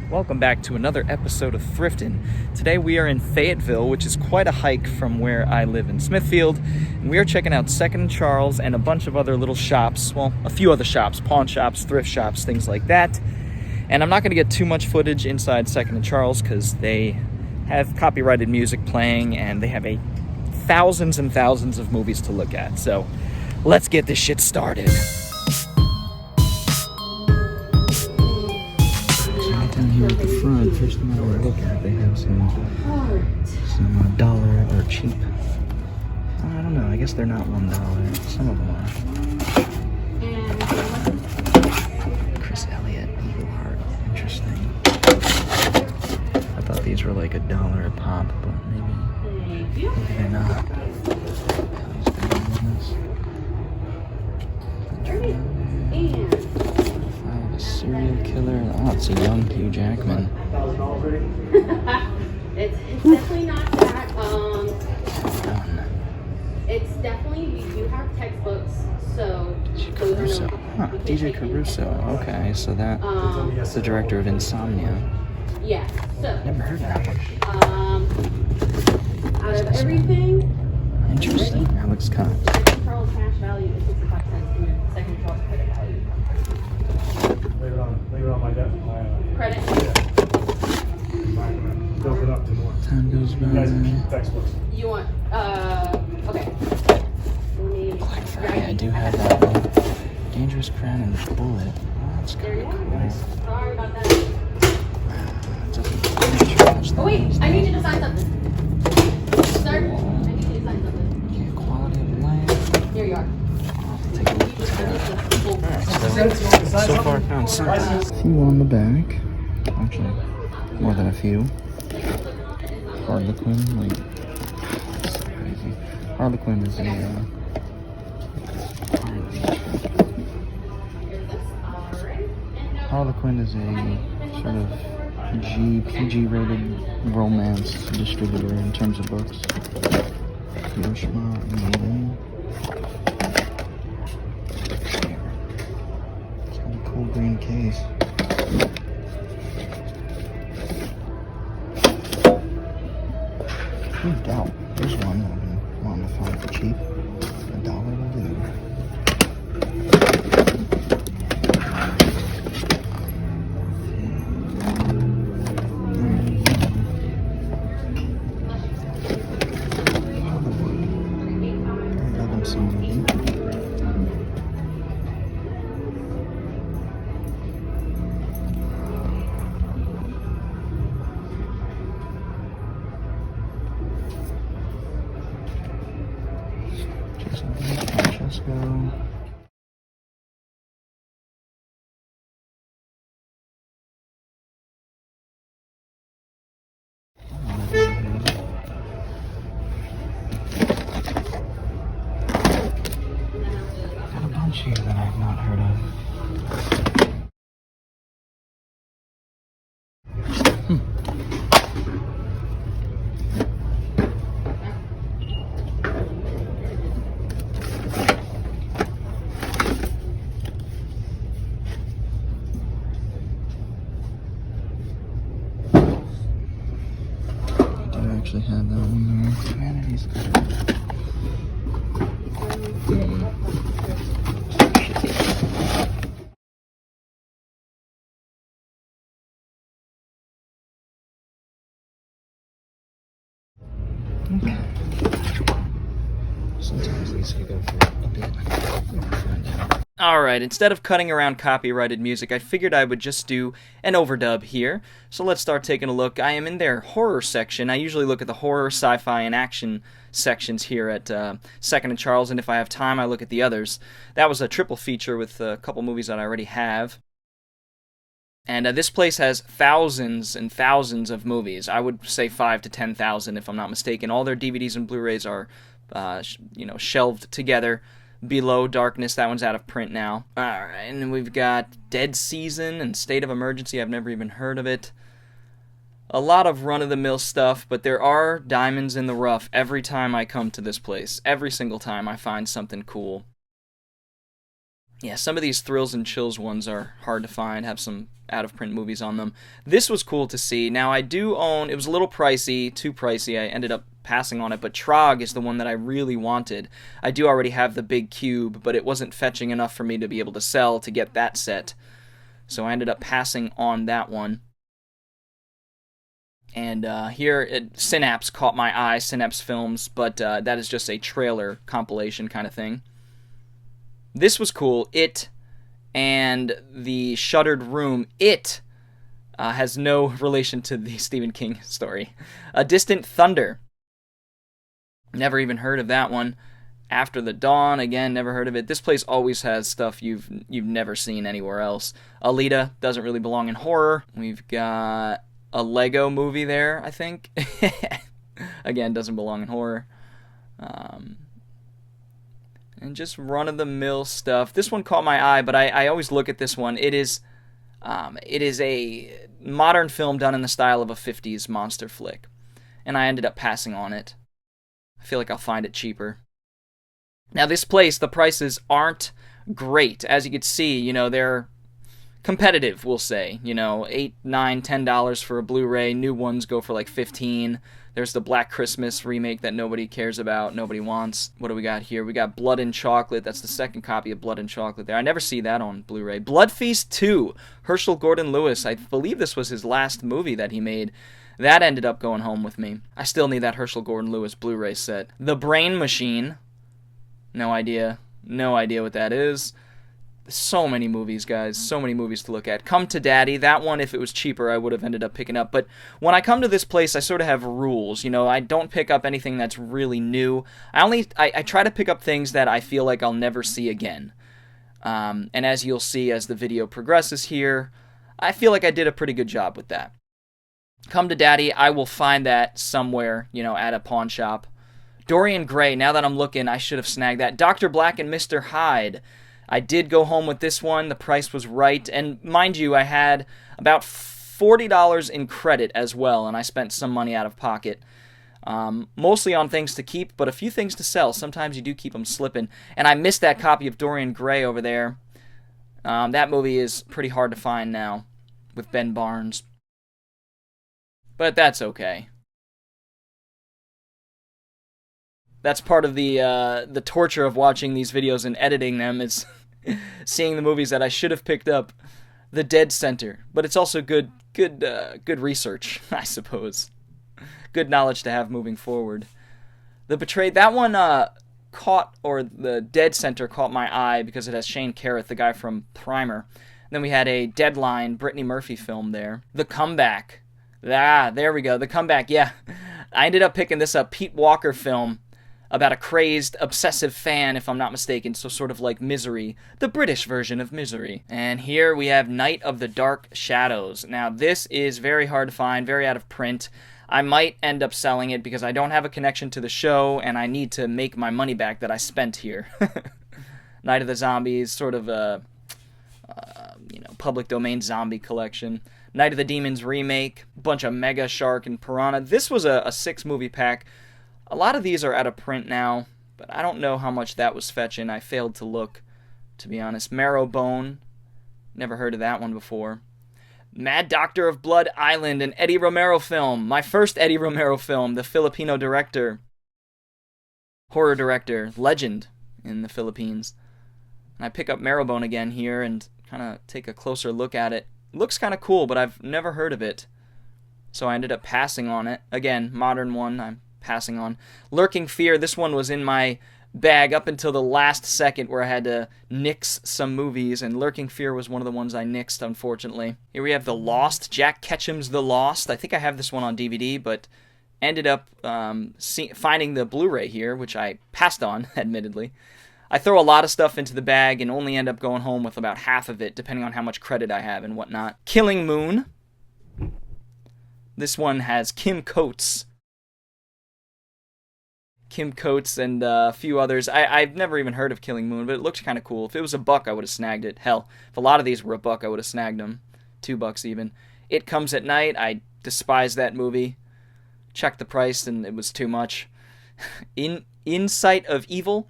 Welcome back to another episode of Thriftin. Today we are in Fayetteville, which is quite a hike from where I live in Smithfield, and we are checking out Second and Charles and a bunch of other little shops, well, a few other shops, pawn shops, thrift shops, things like that. And I'm not going to get too much footage inside Second and Charles because they have copyrighted music playing and they have thousands and thousands of movies to look at. So let's get this shit started. Down here at the front, first thing I want to look at, they have some dollar or cheap. I don't know, I guess they're not $1. Some of them are. Chris Elliott, Eagle Heart, interesting. I thought these were like $1 a pop, but maybe they're not. Serial killer. Oh, it's a young Hugh Jackman. It's definitely not that. It's definitely, we do have textbooks, so Caruso. DJ Caruso. Okay, so that's the director of Insomnia. Yeah. So Never heard of that one. Out of everything. Interesting. Alex Cox. Second Charles cash value is 65 cents, and then Second Charles credit value. Leave it on my desk. Credit. Build it up to more. Time goes by. You guys keep textbooks. You want, okay. Black Friday, I do have that one. Dangerous Crown and Bullet. Oh, that's There you kind of go. cool. Sorry about that. Oh wait, I need you to sign something. Sir, I need you to sign something. Yeah, quality of life. Here you are. Take a look at that. So far, I found something. A few on the back. Actually, more than a few. Harlequin, like, that's so crazy. Harlequin is Harlequin is a sort of PG-rated romance distributor in terms of books. Hiroshima, Maiden. It's got a cool green case. No doubt. There's one I've been wanting to find for cheap. $1 will do. Got a bunch here that I've not heard of. Actually had that one there. Humanity's good. Okay. Sometimes these could go for a bit. Alright, instead of cutting around copyrighted music, I figured I would just do an overdub here. So let's start taking a look. I am in their horror section. I usually look at the horror, sci-fi, and action sections here at Second and Charles, and if I have time, I look at the others. That was a triple feature with a couple movies that I already have. And this place has thousands and thousands of movies. I would say 5,000 to 10,000 if I'm not mistaken. All their DVDs and Blu-rays are, shelved together. Below Darkness, that one's out of print now. Alright, and then we've got Dead Season and State of Emergency. I've never even heard of it. A lot of run-of-the-mill stuff, but there are diamonds in the rough every time I come to this place. Every single time I find something cool. Yeah, some of these Thrills and Chills ones are hard to find, have some out-of-print movies on them. This was cool to see. Now, I do own, it was a little pricey, too pricey, I ended up passing on it, but Trog is the one that I really wanted. I do already have the big cube, but it wasn't fetching enough for me to be able to sell to get that set. So I ended up passing on that one. And here, Synapse caught my eye, Synapse Films, but that is just a trailer compilation kind of thing. This was cool. It and the Shuttered Room. It has no relation to the Stephen King story. A Distant Thunder. Never even heard of that one. After the Dawn, again, never heard of it. This place always has stuff you've never seen anywhere else. Alita doesn't really belong in horror. We've got a Lego movie there, I think. Again, doesn't belong in horror. And just run-of-the-mill stuff. This one caught my eye, but I always look at this one. It is a modern film done in the style of a 50s monster flick. And I ended up passing on it. I feel like I'll find it cheaper. Now, this place, the prices aren't great. As you can see, you know, they're competitive, we'll say. You know, $8, $9, $10 for a Blu-ray. New ones go for like $15. There's the Black Christmas remake that nobody cares about, nobody wants. What do we got here? We got Blood and Chocolate. That's the second copy of Blood and Chocolate there. I never see that on Blu-ray. Blood Feast 2. Herschel Gordon Lewis. I believe this was his last movie that he made. That ended up going home with me. I still need that Herschel Gordon Lewis Blu-ray set. The Brain Machine. No idea. No idea what that is. So many movies, guys. So many movies to look at. Come to Daddy. That one, if it was cheaper, I would have ended up picking up. But when I come to this place, I sort of have rules. You know, I don't pick up anything that's really new. I try to pick up things that I feel like I'll never see again. And as you'll see as the video progresses here, I feel like I did a pretty good job with that. Come to Daddy, I will find that somewhere, you know, at a pawn shop. Dorian Gray, now that I'm looking, I should have snagged that. Dr. Black and Mr. Hyde. I did go home with this one. The price was right. And mind you, I had about $40 in credit as well, and I spent some money out of pocket. Mostly on things to keep, but a few things to sell. Sometimes you do keep them slipping. And I missed that copy of Dorian Gray over there. That movie is pretty hard to find now with Ben Barnes. But that's okay. That's part of the torture of watching these videos and editing them, is seeing the movies that I should have picked up. The Dead Center, but it's also good research, I suppose. Good knowledge to have moving forward. The Betrayed, that one the Dead Center caught my eye because it has Shane Carruth, the guy from Primer. Then we had a Deadline Brittany Murphy film there. The Comeback. There we go. The Comeback, yeah. I ended up picking this up. Pete Walker film about a crazed, obsessive fan, if I'm not mistaken, so sort of like Misery, the British version of Misery. And here we have Night of the Dark Shadows. Now, this is very hard to find, very out of print. I might end up selling it because I don't have a connection to the show, and I need to make my money back that I spent here. Night of the Zombies, sort of a public domain zombie collection. Night of the Demons remake, bunch of Mega Shark and Piranha. This was a 6-movie pack. A lot of these are out of print now, but I don't know how much that was fetching. I failed to look, to be honest. Marrowbone, never heard of that one before. Mad Doctor of Blood Island, an Eddie Romero film. My first Eddie Romero film, the Filipino director. Horror director, legend in the Philippines. And I pick up Marrowbone again here and kind of take a closer look at it. Looks kind of cool, but I've never heard of it. So I ended up passing on it. Again, modern one, I'm passing on. Lurking Fear, this one was in my bag up until the last second where I had to nix some movies, and Lurking Fear was one of the ones I nixed, unfortunately. Here we have The Lost, Jack Ketchum's The Lost. I think I have this one on DVD, but ended up finding the Blu-ray here, which I passed on, admittedly. I throw a lot of stuff into the bag and only end up going home with about half of it, depending on how much credit I have and whatnot. Killing Moon. This one has Kim Coates. Kim Coates and a few others. I've never even heard of Killing Moon, but it looked kind of cool. If it was $1, I would have snagged it. Hell, if a lot of these were $1, I would have snagged them. $2 even. It Comes at Night. I despise that movie. Checked the price and it was too much. Insight of Evil.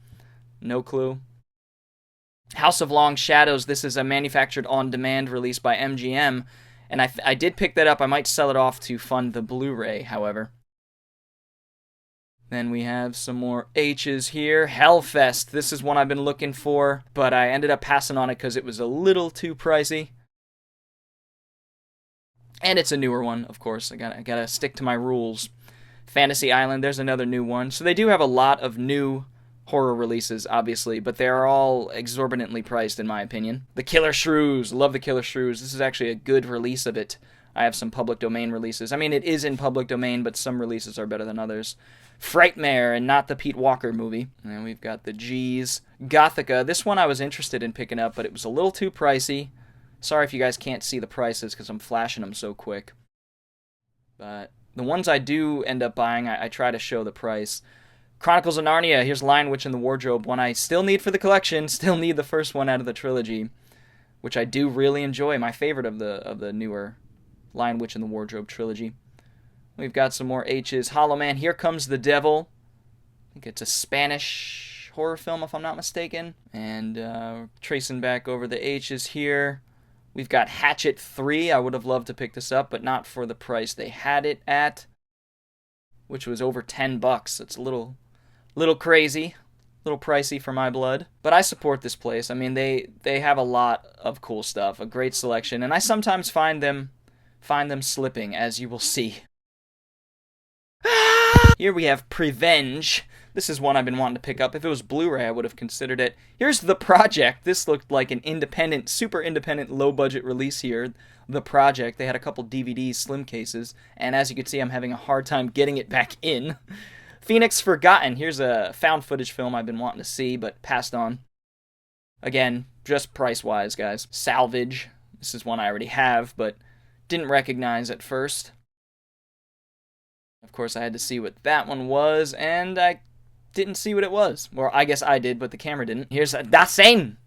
No clue. House of Long Shadows. This is a manufactured on-demand release by MGM, and I did pick that up. I might sell it off to fund the Blu-ray, however. Then we have some more H's here. Hellfest. This is one I've been looking for, but I ended up passing on it because it was a little too pricey. And it's a newer one, of course. I gotta stick to my rules. Fantasy Island. There's another new one. So they do have a lot of new horror releases, obviously, but they are all exorbitantly priced, in my opinion. The Killer Shrews. Love The Killer Shrews. This is actually a good release of it. I have some public domain releases. I mean, it is in public domain, but some releases are better than others. Frightmare, and not the Pete Walker movie. And we've got the G's. Gothica. This one I was interested in picking up, but it was a little too pricey. Sorry if you guys can't see the prices because I'm flashing them so quick. But the ones I do end up buying, I try to show the price. Chronicles of Narnia. Here's Lion Witch in the Wardrobe. One I still need for the collection. Still need the first one out of the trilogy, which I do really enjoy. My favorite of the newer Lion Witch in the Wardrobe trilogy. We've got some more H's. Hollow Man. Here Comes the Devil. I think it's a Spanish horror film, if I'm not mistaken. And tracing back over the H's here. We've got Hatchet 3. I would have loved to pick this up, but not for the price they had it at, which was over $10. It's a little crazy, a little pricey for my blood. But I support this place. I mean, they have a lot of cool stuff, a great selection, and I sometimes find them slipping, as you will see. Here we have Prevenge. This is one I've been wanting to pick up. If it was Blu-ray, I would have considered it. Here's The Project. This looked like an independent, super independent, low-budget release here. The Project. They had a couple DVDs, slim cases, and as you can see, I'm having a hard time getting it back in. Phoenix Forgotten. Here's a found footage film I've been wanting to see, but passed on. Again, just price-wise, guys. Salvage. This is one I already have, but didn't recognize at first. Of course, I had to see what that one was, and I didn't see what it was. Well, I guess I did, but the camera didn't. Here's Dasein,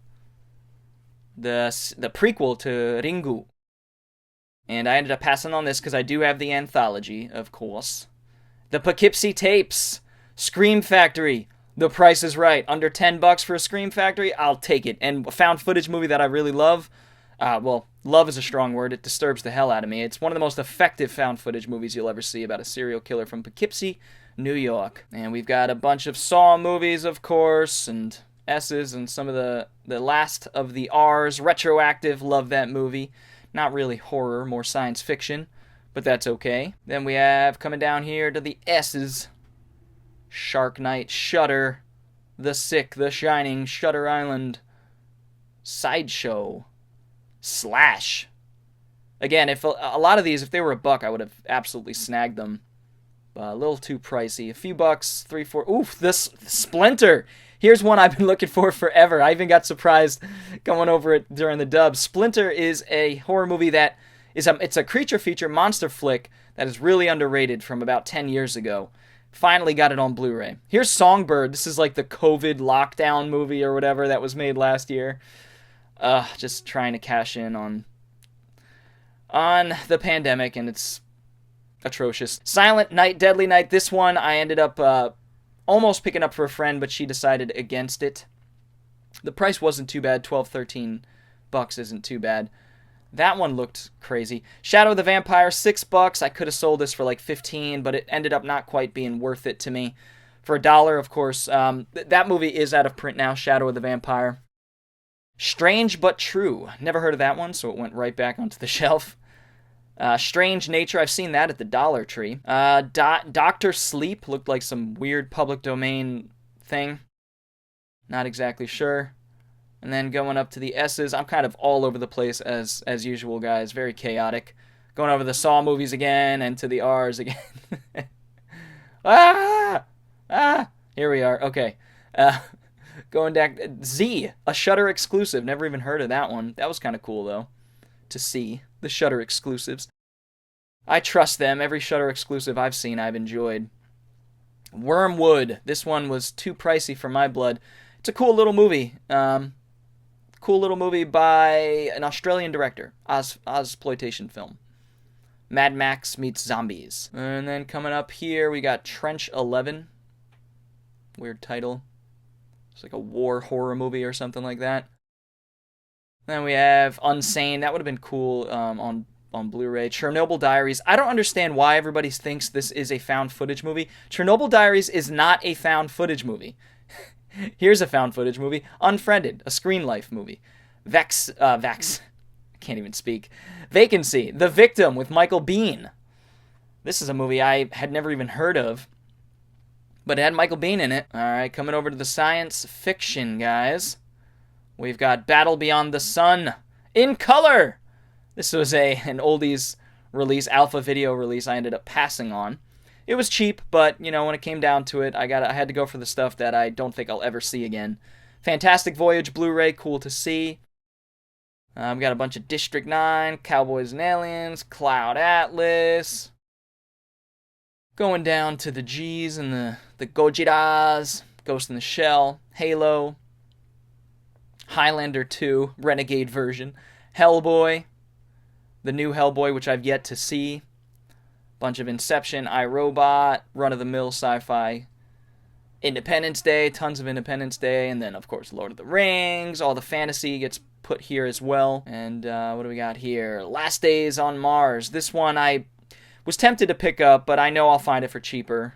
the prequel to Ringu. And I ended up passing on this because I do have the anthology, of course. The Poughkeepsie Tapes, Scream Factory. The Price is Right. Under $10 for a Scream Factory, I'll take it. And a found footage movie that I really love. Well, love is a strong word. It disturbs the hell out of me. It's one of the most effective found footage movies you'll ever see about a serial killer from Poughkeepsie, New York. And we've got a bunch of Saw movies, of course, and S's, and some of the last of the R's. Retroactive, love that movie. Not really horror, more science fiction, but that's okay. Then we have, coming down here to the S's, Shark Night, Shudder, The Sick, The Shining, Shutter Island, Sideshow, Slash. Again, if a lot of these, if they were $1, I would have absolutely snagged them. A little too pricey. A few bucks, 3, 4. Oof, this Splinter. Here's one I've been looking for forever. I even got surprised going over it during the dub. Splinter is a horror movie that it's a creature feature monster flick that is really underrated from about 10 years ago. Finally got it on Blu-ray. Here's Songbird. This is like the COVID lockdown movie or whatever that was made last year. Just trying to cash in on the pandemic, and it's atrocious. Silent Night, Deadly Night. This one I ended up almost picking up for a friend, but she decided against it. The price wasn't too bad. $12, $13 isn't too bad. That one looked crazy. Shadow of the Vampire, $6. I could have sold this for like 15, but it ended up not quite being worth it to me. For $1, of course. That movie is out of print now, Shadow of the Vampire. Strange But True. Never heard of that one, so it went right back onto the shelf. Strange Nature. I've seen that at the Dollar Tree. Dr. Sleep looked like some weird public domain thing. Not exactly sure. And then going up to the S's, I'm kind of all over the place as usual, guys. Very chaotic. Going over the Saw movies again and to the R's again. Here we are. Okay. Going back, Z, a Shudder exclusive. Never even heard of that one. That was kind of cool, though, to see the Shudder exclusives. I trust them. Every Shudder exclusive I've seen, I've enjoyed. Wormwood. This one was too pricey for my blood. It's a cool little movie. Cool little movie by an Australian director. Ozploitation film. Mad Max meets zombies. And then coming up here, we got Trench 11. Weird title. It's like a war horror movie or something like that. Then we have Unsane. That would have been cool on Blu-ray. Chernobyl Diaries. I don't understand why everybody thinks this is a found footage movie. Chernobyl Diaries is not a found footage movie. Here's a found footage movie. Unfriended, a Screen Life movie. Vex. I can't even speak. Vacancy, The Victim with Michael Biehn. This is a movie I had never even heard of, but it had Michael Biehn in it. All right, coming over to the science fiction, guys. We've got Battle Beyond the Sun in color. This was an oldies release, alpha video release I ended up passing on. It was cheap, but, you know, when it came down to it, I had to go for the stuff that I don't think I'll ever see again. Fantastic Voyage Blu-ray, cool to see. We've got a bunch of District 9, Cowboys and Aliens, Cloud Atlas. Going down to the G's and the Gojiras, Ghost in the Shell, Halo, Highlander 2, Renegade version, Hellboy, the new Hellboy, which I've yet to see. Bunch of Inception, iRobot, run-of-the-mill sci-fi, Independence Day, tons of Independence Day, and then, of course, Lord of the Rings. All the fantasy gets put here as well. And what do we got here? Last Days on Mars. This one I was tempted to pick up, but I know I'll find it for cheaper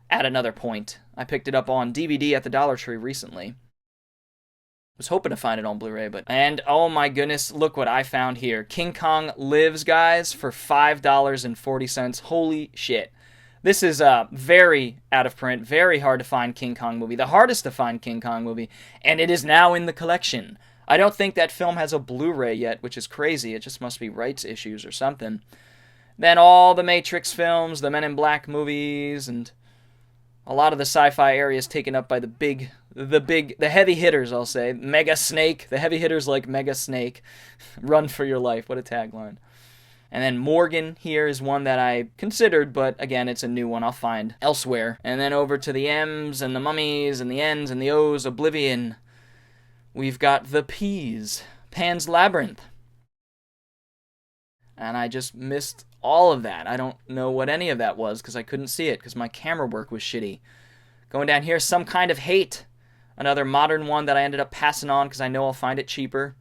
at another point. I picked it up on DVD at the Dollar Tree recently. Was hoping to find it on Blu-ray, but... And, oh my goodness, look what I found here. King Kong Lives, guys, for $5.40. Holy shit. This is a very out of print, very hard to find King Kong movie. The hardest to find King Kong movie. And it is now in the collection. I don't think that film has a Blu-ray yet, which is crazy. It just must be rights issues or something. Then all the Matrix films, the Men in Black movies, and... a lot of the sci-fi areas taken up by the heavy hitters, I'll say. Mega Snake. The heavy hitters like Mega Snake. Run for your life. What a tagline. And then Morgan here is one that I considered, but again, it's a new one I'll find elsewhere. And then over to the M's and the Mummies and the N's and the O's, Oblivion. We've got the P's. Pan's Labyrinth. And I just missed all of that. I don't know what any of that was because I couldn't see it because my camera work was shitty. Going down here, Some Kind of Hate. Another modern one that I ended up passing on because I know I'll find it cheaper.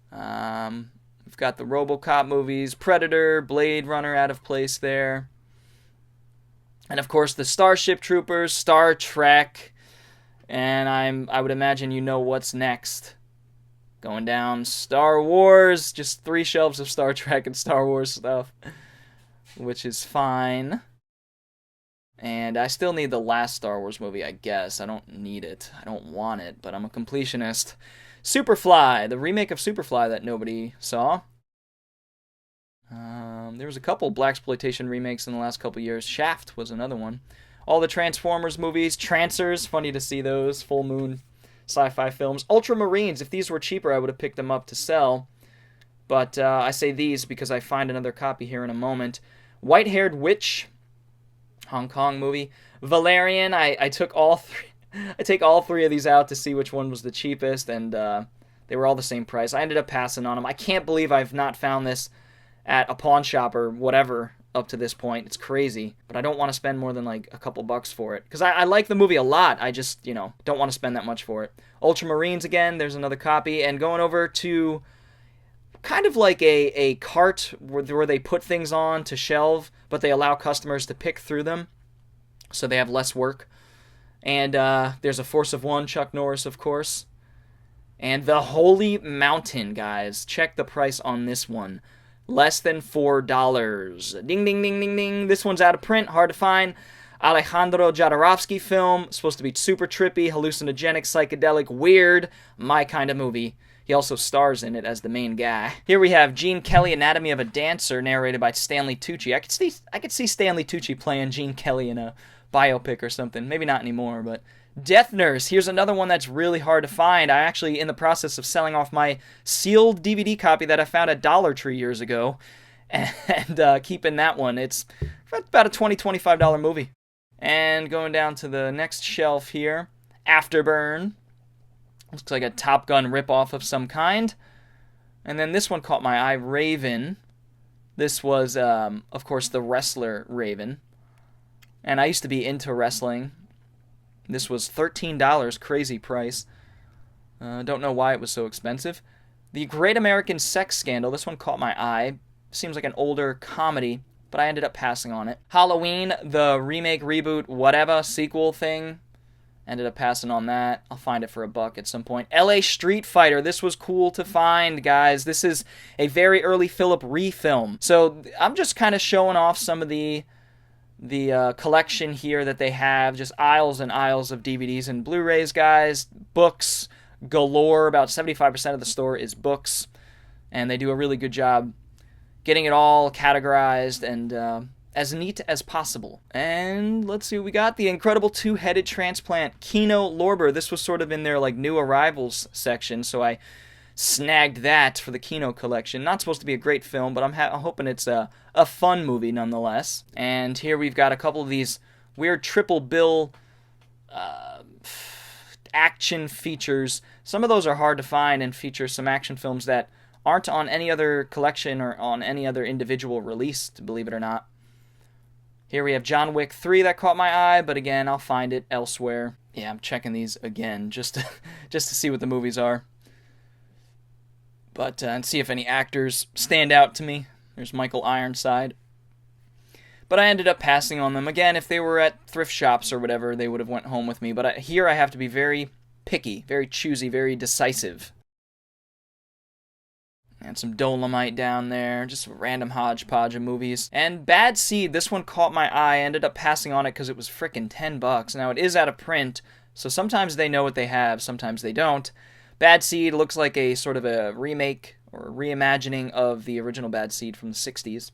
We've got the RoboCop movies, Predator, Blade Runner out of place there. And of course the Starship Troopers, Star Trek. And I would imagine you know what's next. Going down, Star Wars, just 3 shelves of Star Trek and Star Wars stuff, which is fine. And I still need the last Star Wars movie, I guess. I don't need it. I don't want it, but I'm a completionist. Superfly, the remake of Superfly that nobody saw. There was a couple blaxploitation remakes in the last couple years. Shaft was another one. All the Transformers movies, Trancers, funny to see those, Full Moon sci-fi films. Ultramarines, if these were cheaper, I would have picked them up to sell. But I say these because I find another copy here in a moment. White-Haired Witch, Hong Kong movie. Valerian, I took all three. I take all 3 of these out to see which one was the cheapest, and they were all the same price. I ended up passing on them. I can't believe I've not found this at a pawn shop or whatever up to this point. It's crazy, but I don't want to spend more than like a couple bucks for it because I like the movie a lot. I just, don't want to spend that much for it. Ultramarines again, there's another copy, and going over to kind of like a cart where they put things on to shelve, but they allow customers to pick through them so they have less work. And there's a Force of One, Chuck Norris, of course. And the Holy Mountain, guys. Check the price on this one. Less than $4. Ding, ding, ding, ding, ding. This one's out of print, hard to find. Alejandro Jodorowsky film. Supposed to be super trippy, hallucinogenic, psychedelic, weird. My kind of movie. He also stars in it as the main guy. Here we have Gene Kelly, Anatomy of a Dancer, narrated by Stanley Tucci. I could see Stanley Tucci playing Gene Kelly in a biopic or something. Maybe not anymore, but... Death Nurse. Here's another one that's really hard to find. I actually, in the process of selling off my sealed DVD copy that I found at Dollar Tree years ago, and keeping that one. It's about a $20, $25 movie. And going down to the next shelf here, Afterburn. Looks like a Top Gun ripoff of some kind. And then this one caught my eye, Raven. This was, of course, the wrestler Raven. And I used to be into wrestling. This was $13, crazy price. Don't know why it was so expensive. The Great American Sex Scandal. This one caught my eye. Seems like an older comedy, but I ended up passing on it. Halloween, the remake, reboot, whatever, sequel thing. Ended up passing on that. I'll find it for $1 at some point. LA Street Fighter. This was cool to find, guys. This is a very early Philip Ree film. So I'm just kind of showing off some of the collection here that they have. Just aisles and aisles of DVDs and Blu-rays, guys. Books galore. About 75% of the store is books. And they do a really good job getting it all categorized and as neat as possible. And let's see what we got. The Incredible Two-Headed Transplant, Kino Lorber. This was sort of in their like new arrivals section, so I snagged that for the Kino collection. Not supposed to be a great film, but I'm hoping it's a fun movie nonetheless. And here we've got a couple of these weird triple bill action features. Some of those are hard to find and feature some action films that aren't on any other collection or on any other individual release, believe it or not. Here we have John Wick 3 that caught my eye, but again, I'll find it elsewhere. Yeah, I'm checking these again just to see what the movies are. But and see if any actors stand out to me. There's Michael Ironside. But I ended up passing on them. Again, if they were at thrift shops or whatever, they would have went home with me. But here I have to be very picky, very choosy, very decisive. And some Dolomite down there, just a random hodgepodge of movies. And Bad Seed, this one caught my eye. I ended up passing on it because it was frickin' $10. Now, it is out of print, so sometimes they know what they have, sometimes they don't. Bad Seed looks like a sort of a remake or reimagining of the original Bad Seed from the 60s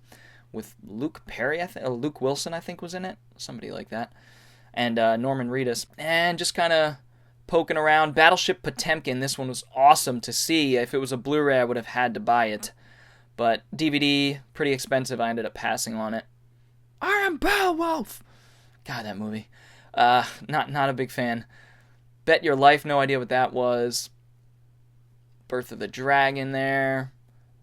with Luke Perry, Luke Wilson, I think, was in it. Somebody like that. And Norman Reedus. And just kind of poking around. Battleship Potemkin, this one was awesome to see. If it was a Blu-ray, I would have had to buy it. But DVD, pretty expensive. I ended up passing on it. I am Beowulf! God, that movie. Not a big fan. Bet Your Life, no idea what that was. Birth of the Dragon there.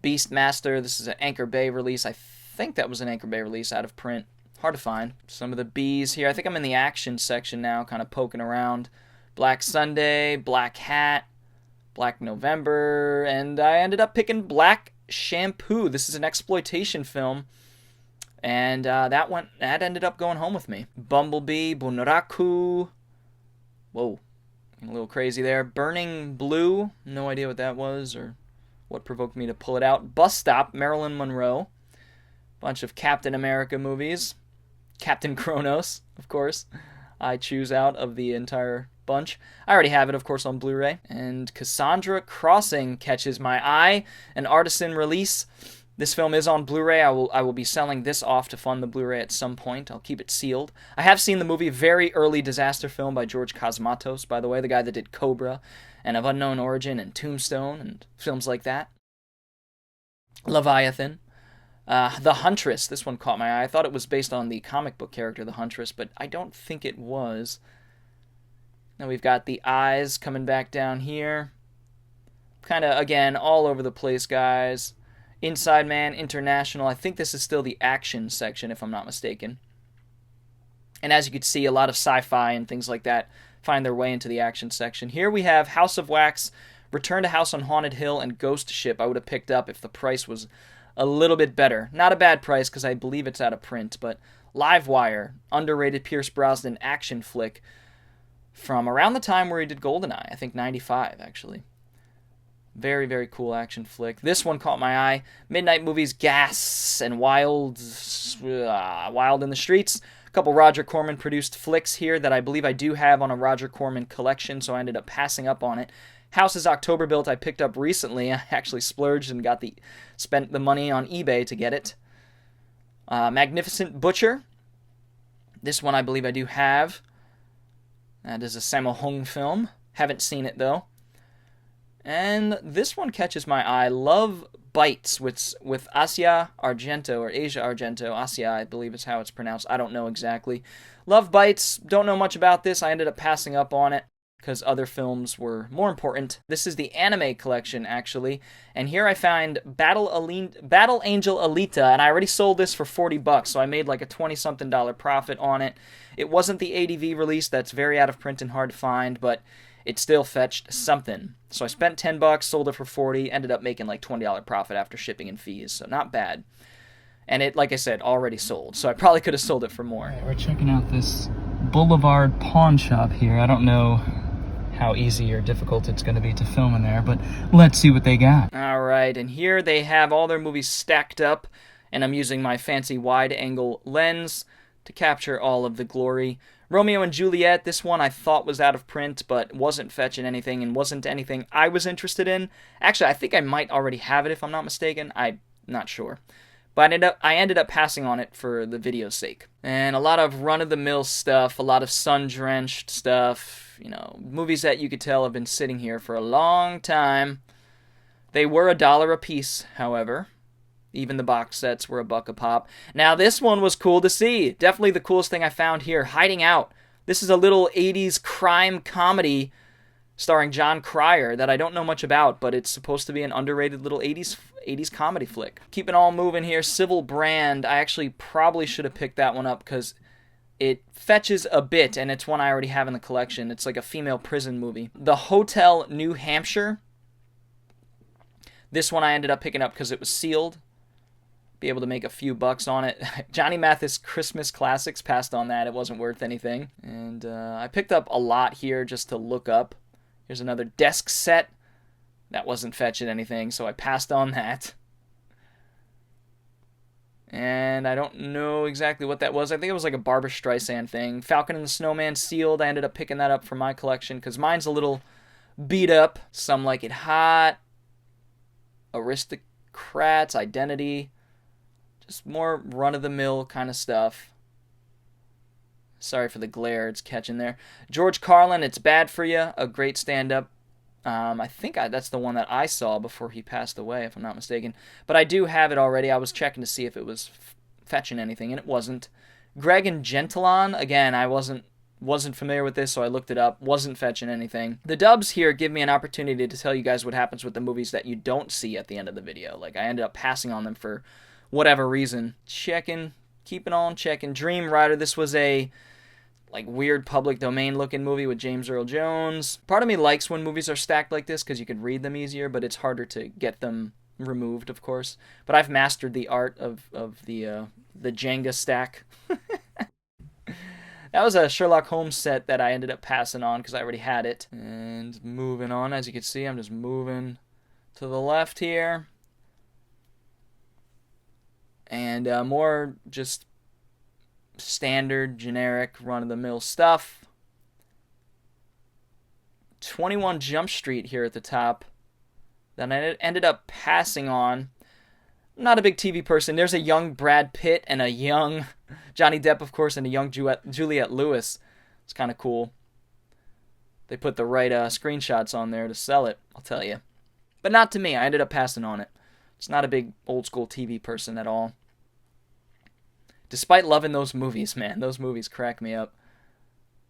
Beastmaster, this is an Anchor Bay release. I think that was an Anchor Bay release out of print. Hard to find. Some of the B's here. I think I'm in the action section now, kind of poking around. Black Sunday, Black Hat, Black November, and I ended up picking Black Shampoo. This is an exploitation film, and that ended up going home with me. Bumblebee, Bunraku, whoa, a little crazy there. Burning Blue, no idea what that was or what provoked me to pull it out. Bus Stop, Marilyn Monroe, bunch of Captain America movies. Captain Kronos, of course, I choose out of the entire bunch. I already have it, of course, on Blu-ray. And Cassandra Crossing catches my eye, an artisan release. This film is on Blu-ray. I will be selling this off to fund the Blu-ray at some point. I'll keep it sealed. I have seen the movie, very early disaster film by George Cosmatos, by the way, the guy that did Cobra and Of Unknown Origin and Tombstone and films like that. Leviathan. The Huntress, this one caught my eye. I thought it was based on the comic book character, The Huntress, but I don't think it was. Now we've got the eyes coming back down here. Kind of, again, all over the place, guys. Inside Man International. I think this is still the action section, if I'm not mistaken. And as you can see, a lot of sci-fi and things like that find their way into the action section. Here we have House of Wax, Return to House on Haunted Hill, and Ghost Ship. I would have picked up if the price was a little bit better. Not a bad price, because I believe it's out of print, but Livewire, underrated Pierce Brosnan action flick, from around the time where he did GoldenEye, I think 95, actually. Very, very cool action flick. This one caught my eye. Midnight Movies, Gas, and Wild in the Streets. A couple Roger Corman-produced flicks here that I believe I do have on a Roger Corman collection, so I ended up passing up on it. House is October Built, I picked up recently. I actually splurged and spent the money on eBay to get it. Magnificent Butcher. This one I believe I do have. That is a Sammo Hung film. Haven't seen it, though. And this one catches my eye. Love Bites with Asia Argento, or Asia Argento. Asia, I believe is how it's pronounced. I don't know exactly. Love Bites. Don't know much about this. I ended up passing up on it because other films were more important. This is the anime collection, actually. And here I find Battle Angel Alita, and I already sold this for $40, so I made like a $20-something profit on it. It wasn't the ADV release. That's very out of print and hard to find, but it still fetched something. So I spent $10, sold it for $40, ended up making like $20 profit after shipping and fees, so not bad. And it, like I said, already sold, so I probably could have sold it for more. All right, we're checking out this Boulevard pawn shop here. I don't know how easy or difficult it's going to be to film in there, but let's see what they got. All right, and here they have all their movies stacked up, and I'm using my fancy wide-angle lens to capture all of the glory. Romeo and Juliet, this one I thought was out of print, but wasn't fetching anything and wasn't anything I was interested in. Actually, I think I might already have it if I'm not mistaken. I'm not sure. But I ended up passing on it for the video's sake. And a lot of run-of-the-mill stuff, a lot of sun-drenched stuff, you know, movies that you could tell have been sitting here for a long time. They were $1 a piece, however. Even the box sets were $1 a pop. Now, this one was cool to see. Definitely the coolest thing I found here. Hiding Out. This is a little 80s crime comedy starring John Cryer that I don't know much about, but it's supposed to be an underrated little 80s comedy flick. Keeping all moving here. Civil Brand. I actually probably should have picked that one up because it fetches a bit, and it's one I already have in the collection. It's like a female prison movie. The Hotel New Hampshire. This one I ended up picking up because it was sealed. Be able to make a few bucks on it. Johnny Mathis Christmas Classics, passed on that. It wasn't worth anything. And I picked up a lot here just to look up. Here's another desk set. That wasn't fetching anything, so I passed on that. And I don't know exactly what that was. I think it was like a Barbra Streisand thing. Falcon and the Snowman sealed. I ended up picking that up for my collection because mine's a little beat up. Some Like It Hot. Aristocrats, Identity. Just more run-of-the-mill kind of stuff. Sorry for the glare it's catching there. George Carlin, It's Bad For You, a great stand-up. I think that's the one that I saw before he passed away, if I'm not mistaken. But I do have it already. I was checking to see if it was fetching anything, and it wasn't. Greg and Gentilon, again, I wasn't familiar with this, so I looked it up. Wasn't fetching anything. The dubs here give me an opportunity to tell you guys what happens with the movies that you don't see at the end of the video. Like, I ended up passing on them for whatever reason. Keeping on checking. Dreamwriter, this was a like weird public domain looking movie with James Earl Jones. Part of me likes when movies are stacked like this because you can read them easier, but it's harder to get them removed, of course. But I've mastered the art of the Jenga stack. That was a Sherlock Holmes set that I ended up passing on because I already had it. And moving on, as you can see, I'm just moving to the left here. And more just standard, generic, run-of-the-mill stuff. 21 Jump Street here at the top. Then I ended up passing on. I'm not a big TV person. There's a young Brad Pitt and a young Johnny Depp, of course, and a young Juliette Lewis. It's kind of cool. They put the right screenshots on there to sell it, I'll tell you. But not to me. I ended up passing on it. It's not a big old-school TV person at all. Despite loving those movies, man. Those movies crack me up.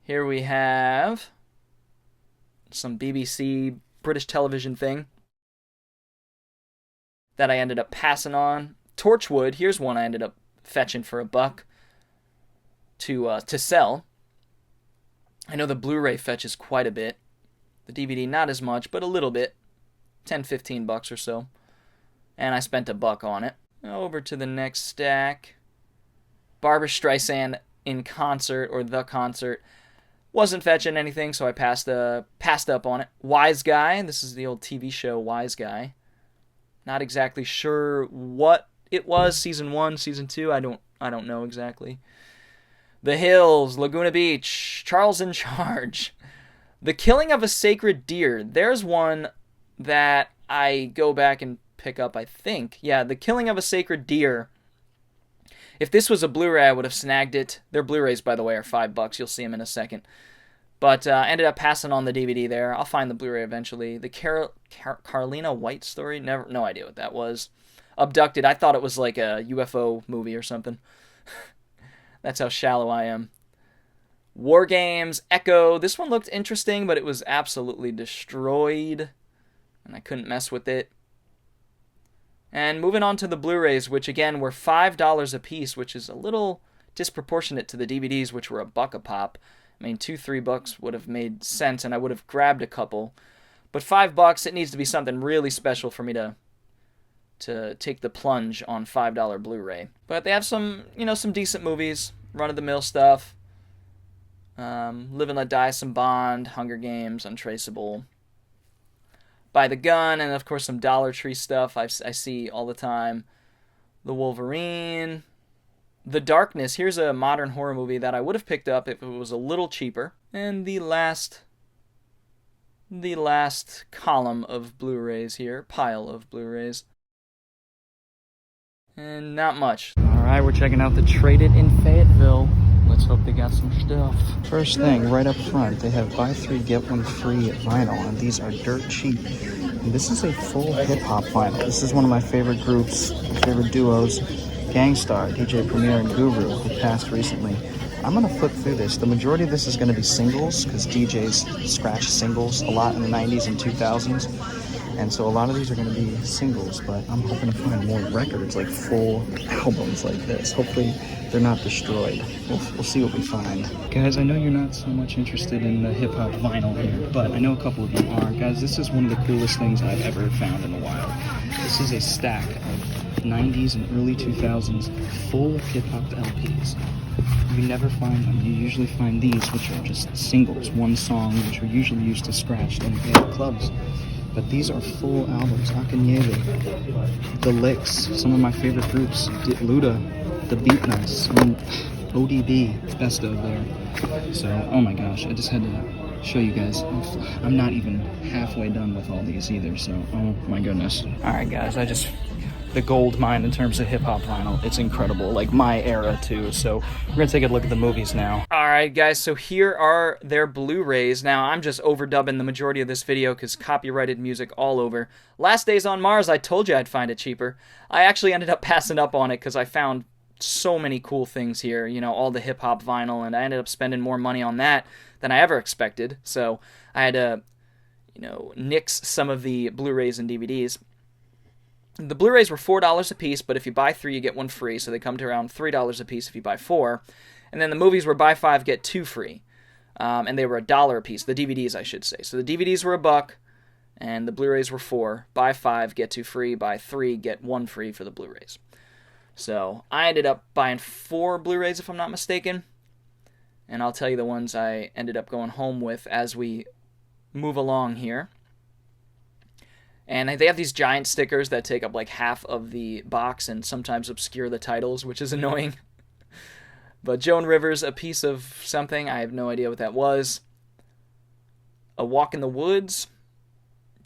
Here we have some BBC British television thing that I ended up passing on. Torchwood, here's one I ended up fetching for $1 to sell. I know the Blu-ray fetches quite a bit. The DVD not as much, but a little bit. $10-15 or so. And I spent $1 on it. Over to the next stack. Barbra Streisand in Concert, or The Concert. Wasn't fetching anything, so I passed up on it. Wise Guy. This is the old TV show Wise Guy. Not exactly sure what it was. Season 1, Season 2. I don't know exactly. The Hills, Laguna Beach, Charles in Charge. The Killing of a Sacred Deer. There's one that I go back and pick up, I think. Yeah, The Killing of a Sacred Deer. If this was a Blu-ray, I would have snagged it. Their Blu-rays, by the way, are $5. You'll see them in a second. But ended up passing on the DVD there. I'll find the Blu-ray eventually. The Carlina White story? No idea what that was. Abducted. I thought it was like a UFO movie or something. That's how shallow I am. War Games. Echo. This one looked interesting, but it was absolutely destroyed. And I couldn't mess with it. And moving on to the Blu-rays, which again were $5 a piece, which is a little disproportionate to the DVDs, which were $1 a pop. I mean, $2-3 would have made sense, and I would have grabbed a couple. But $5, it needs to be something really special for me to take the plunge on $5 Blu-ray. But they have some, some decent movies, run-of-the-mill stuff. Live and Let Die, some Bond, Hunger Games, Untraceable, By the Gun, and of course some Dollar Tree stuff I see all the time. The Wolverine, The Darkness. Here's a modern horror movie that I would have picked up if it was a little cheaper. And the last column of Blu-rays here, pile of Blu-rays. And not much. Alright, we're checking out the Traded in Fayetteville. Let's hope they got some stuff. First thing, right up front, they have buy 3, get 1 free vinyl, and these are dirt cheap. And this is a full hip-hop vinyl. This is one of my favorite groups, favorite duos, Gangstar, DJ Premier, and Guru, who passed recently. I'm going to flip through this. The majority of this is going to be singles, because DJs scratched singles a lot in the 90s and 2000s. And so a lot of these are going to be singles, but I'm hoping to find more records, like full albums like this. Hopefully they're not destroyed. We'll see what we find. Guys, I know you're not so much interested in the hip-hop vinyl here, but I know a couple of you are. Guys, this is one of the coolest things I've ever found in the wild. This is a stack of 90s and early 2000s full hip-hop LPs. You never find them. You usually find these, which are just singles, one song, which are usually used to scratch in clubs. But these are full albums. Akanyele, The Licks, some of my favorite groups, Luda, The Beatnuts, and ODB, best of there. So, oh my gosh, I just had to show you guys. I'm not even halfway done with all these either, so oh my goodness. Alright guys, the gold mine in terms of hip-hop vinyl. It's incredible, like my era too. So we're gonna take a look at the movies now. Alright guys, so here are their Blu-rays. Now I'm just overdubbing the majority of this video because copyrighted music all over. Last Days on Mars, I told you I'd find it cheaper. I actually ended up passing up on it because I found so many cool things here, all the hip-hop vinyl, and I ended up spending more money on that than I ever expected. So I had to, nix some of the Blu-rays and DVDs. The Blu-rays were $4 a piece, but if you buy 3, you get 1 free, so they come to around $3 a piece if you buy 4. And then the movies were buy 5, get 2 free, and they were $1 a piece, the DVDs I should say. So the DVDs were $1, and the Blu-rays were 4. Buy 5, get 2 free, buy 3, get 1 free for the Blu-rays. So I ended up buying 4 Blu-rays if I'm not mistaken, and I'll tell you the ones I ended up going home with as we move along here. And they have these giant stickers that take up like half of the box and sometimes obscure the titles, which is annoying. But Joan Rivers, A Piece of Something, I have no idea what that was. A Walk in the Woods,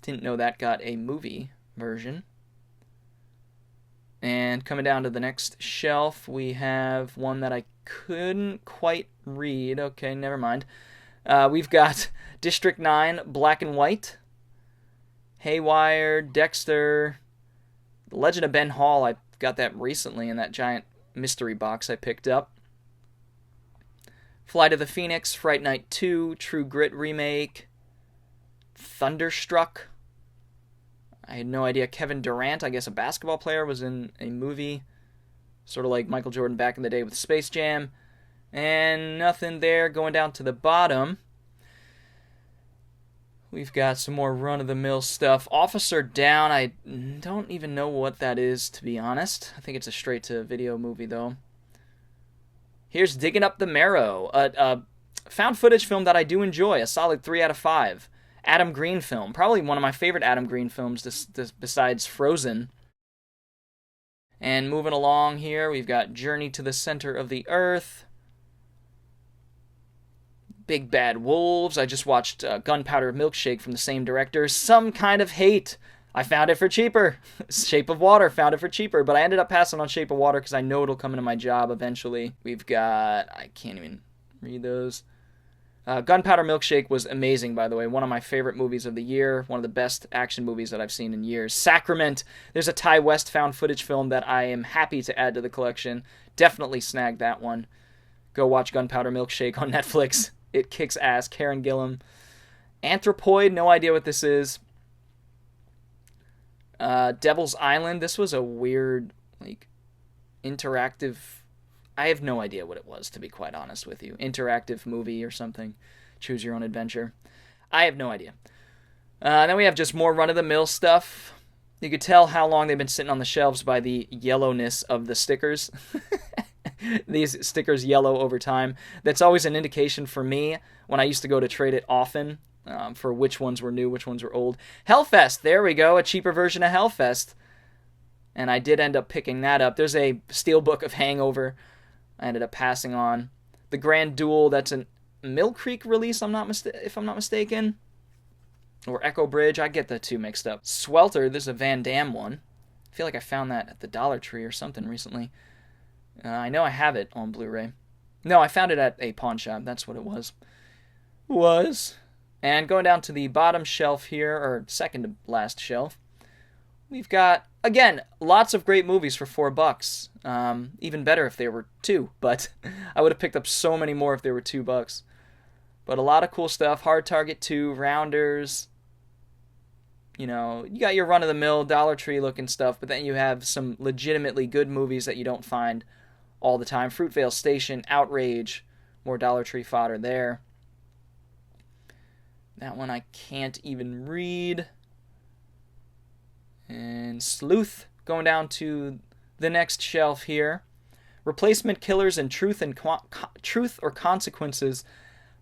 didn't know that got a movie version. And coming down to the next shelf, we have one that I couldn't quite read. Okay, never mind. We've got District 9, Black and White. Haywire, Dexter, The Legend of Ben Hall. I got that recently in that giant mystery box I picked up. Flight of the Phoenix, Fright Night 2, True Grit remake, Thunderstruck. I had no idea Kevin Durant, I guess a basketball player, was in a movie, sort of like Michael Jordan back in the day with Space Jam. And nothing there. Going down to the bottom, we've got some more run-of-the-mill stuff. Officer Down, I don't even know what that is, to be honest. I think it's a straight-to-video movie, though. Here's Digging Up the Marrow, a found footage film that I do enjoy, a solid 3 out of 5. Adam Green film, probably one of my favorite Adam Green films besides Frozen. And moving along here, we've got Journey to the Center of the Earth. Big Bad Wolves. I just watched Gunpowder Milkshake from the same director. Some Kind of Hate. I found it for cheaper. Shape of Water. Found it for cheaper. But I ended up passing on Shape of Water because I know it'll come into my job eventually. We've got... I can't even read those. Gunpowder Milkshake was amazing, by the way. One of my favorite movies of the year. One of the best action movies that I've seen in years. Sacrament. There's a Tai West found footage film that I am happy to add to the collection. Definitely snagged that one. Go watch Gunpowder Milkshake on Netflix. It kicks ass. Karen Gillan. Anthropoid, no idea what this is. Devil's Island. This was a weird, interactive I have no idea what it was, to be quite honest with you. Interactive movie or something. Choose your own adventure. I have no idea. Then we have just more run-of-the-mill stuff. You could tell how long they've been sitting on the shelves by the yellowness of the stickers. These stickers yellow over time. That's always an indication for me when I used to go to trade it often for which ones were new, which ones were old. Hellfest, there we go, a cheaper version of Hellfest. And I did end up picking that up. There's a steelbook of Hangover I ended up passing on. The Grand Duel, that's a Mill Creek release, if I'm not mistaken. Or Echo Bridge, I get the two mixed up. Swelter, this is a Van Damme one. I feel like I found that at the Dollar Tree or something recently. I know I have it on Blu-ray. No, I found it at a pawn shop. That's what it was. And going down to the bottom shelf here, or second to last shelf, we've got, again, lots of great movies for $4. Even better if they were $2, but I would have picked up so many more if they were $2. But a lot of cool stuff. Hard Target 2, Rounders. You know, you got your run-of-the-mill Dollar Tree looking stuff, but then you have some legitimately good movies that you don't find all the time. Fruitvale Station, Outrage, more Dollar Tree fodder there. That one I can't even read. And Sleuth, going down to the next shelf here. Replacement Killers and Truth or Consequences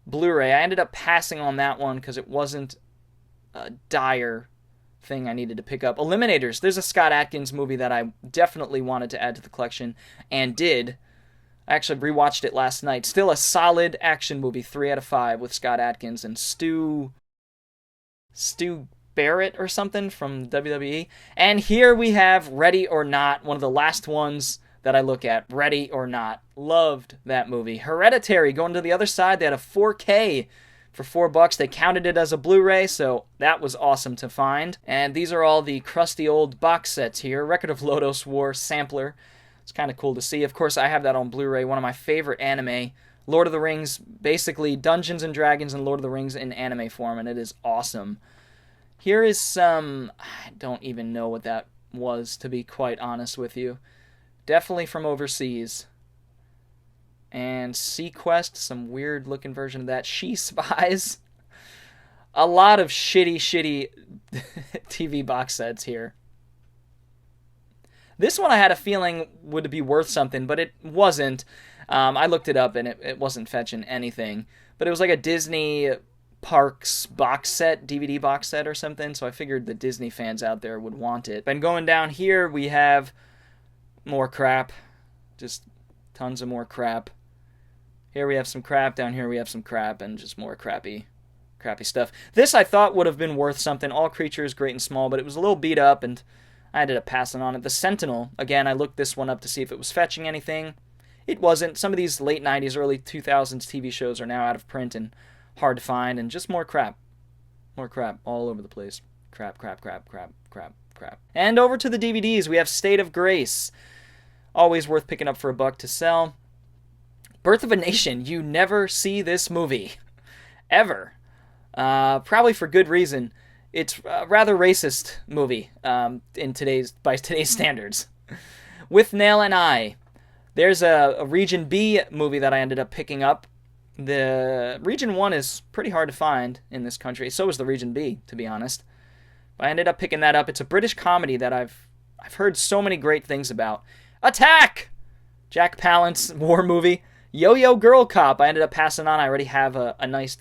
Blu-ray. I ended up passing on that one because it wasn't a dire thing I needed to pick up. Eliminators. There's a Scott Adkins movie that I definitely wanted to add to the collection and did. I actually rewatched it last night. Still a solid action movie, 3 out of 5 with Scott Adkins and Stu Barrett or something from WWE. And here we have Ready or Not, one of the last ones that I look at. Ready or Not. Loved that movie. Hereditary, going to the other side. They had a 4K for $4. They counted it as a Blu-ray, so that was awesome to find. And these are all the crusty old box sets here. Record of Lodoss War sampler. It's kind of cool to see. Of course, I have that on Blu-ray. One of my favorite anime. Lord of the Rings, basically Dungeons and Dragons and Lord of the Rings in anime form, and it is awesome. Here is some... I don't even know what that was, to be quite honest with you. Definitely from overseas. And Sequest, some weird looking version of that. She Spies. A lot of shitty TV box sets here. This one I had a feeling would be worth something, but it wasn't. I looked it up and it wasn't fetching anything. But it was like a Disney Parks box set, DVD box set or something, so I figured the Disney fans out there would want it. And going down here, we have more crap. Just tons of more crap. Here we have some crap, down here we have some crap, and just more crappy stuff. This I thought would have been worth something. All Creatures, Great and Small, but it was a little beat up, and I ended up passing on it. The Sentinel, again, I looked this one up to see if it was fetching anything. It wasn't. Some of these late 90s, early 2000s TV shows are now out of print and hard to find, and just more crap. More crap all over the place. Crap. And over to the DVDs, we have State of Grace. Always worth picking up for $1 to sell. Birth of a Nation. You never see this movie. Ever. Probably for good reason. It's a rather racist movie by today's standards. With Nail and I. There's a Region B movie that I ended up picking up. The Region 1 is pretty hard to find in this country. So is the Region B, to be honest. But I ended up picking that up. It's a British comedy that I've heard so many great things about. Attack! Jack Palance war movie. Yo-Yo Girl Cop. I ended up passing on. I already have a nice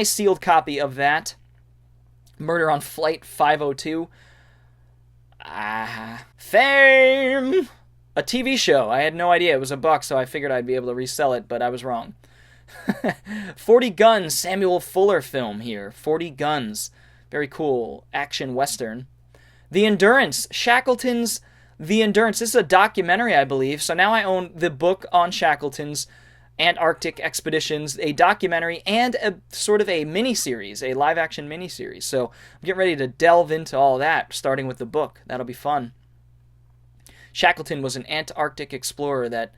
sealed copy of that. Murder on Flight 502. Fame! A TV show. I had no idea. It was $1, so I figured I'd be able to resell it, but I was wrong. 40 Guns. Samuel Fuller film here. 40 Guns. Very cool. Action Western. The Endurance. Shackleton's The Endurance. This is a documentary, I believe. So now I own the book on Shackleton's Antarctic expeditions, a documentary, and a sort of a miniseries, a live-action miniseries. So I'm getting ready to delve into all that, starting with the book. That'll be fun. Shackleton was an Antarctic explorer that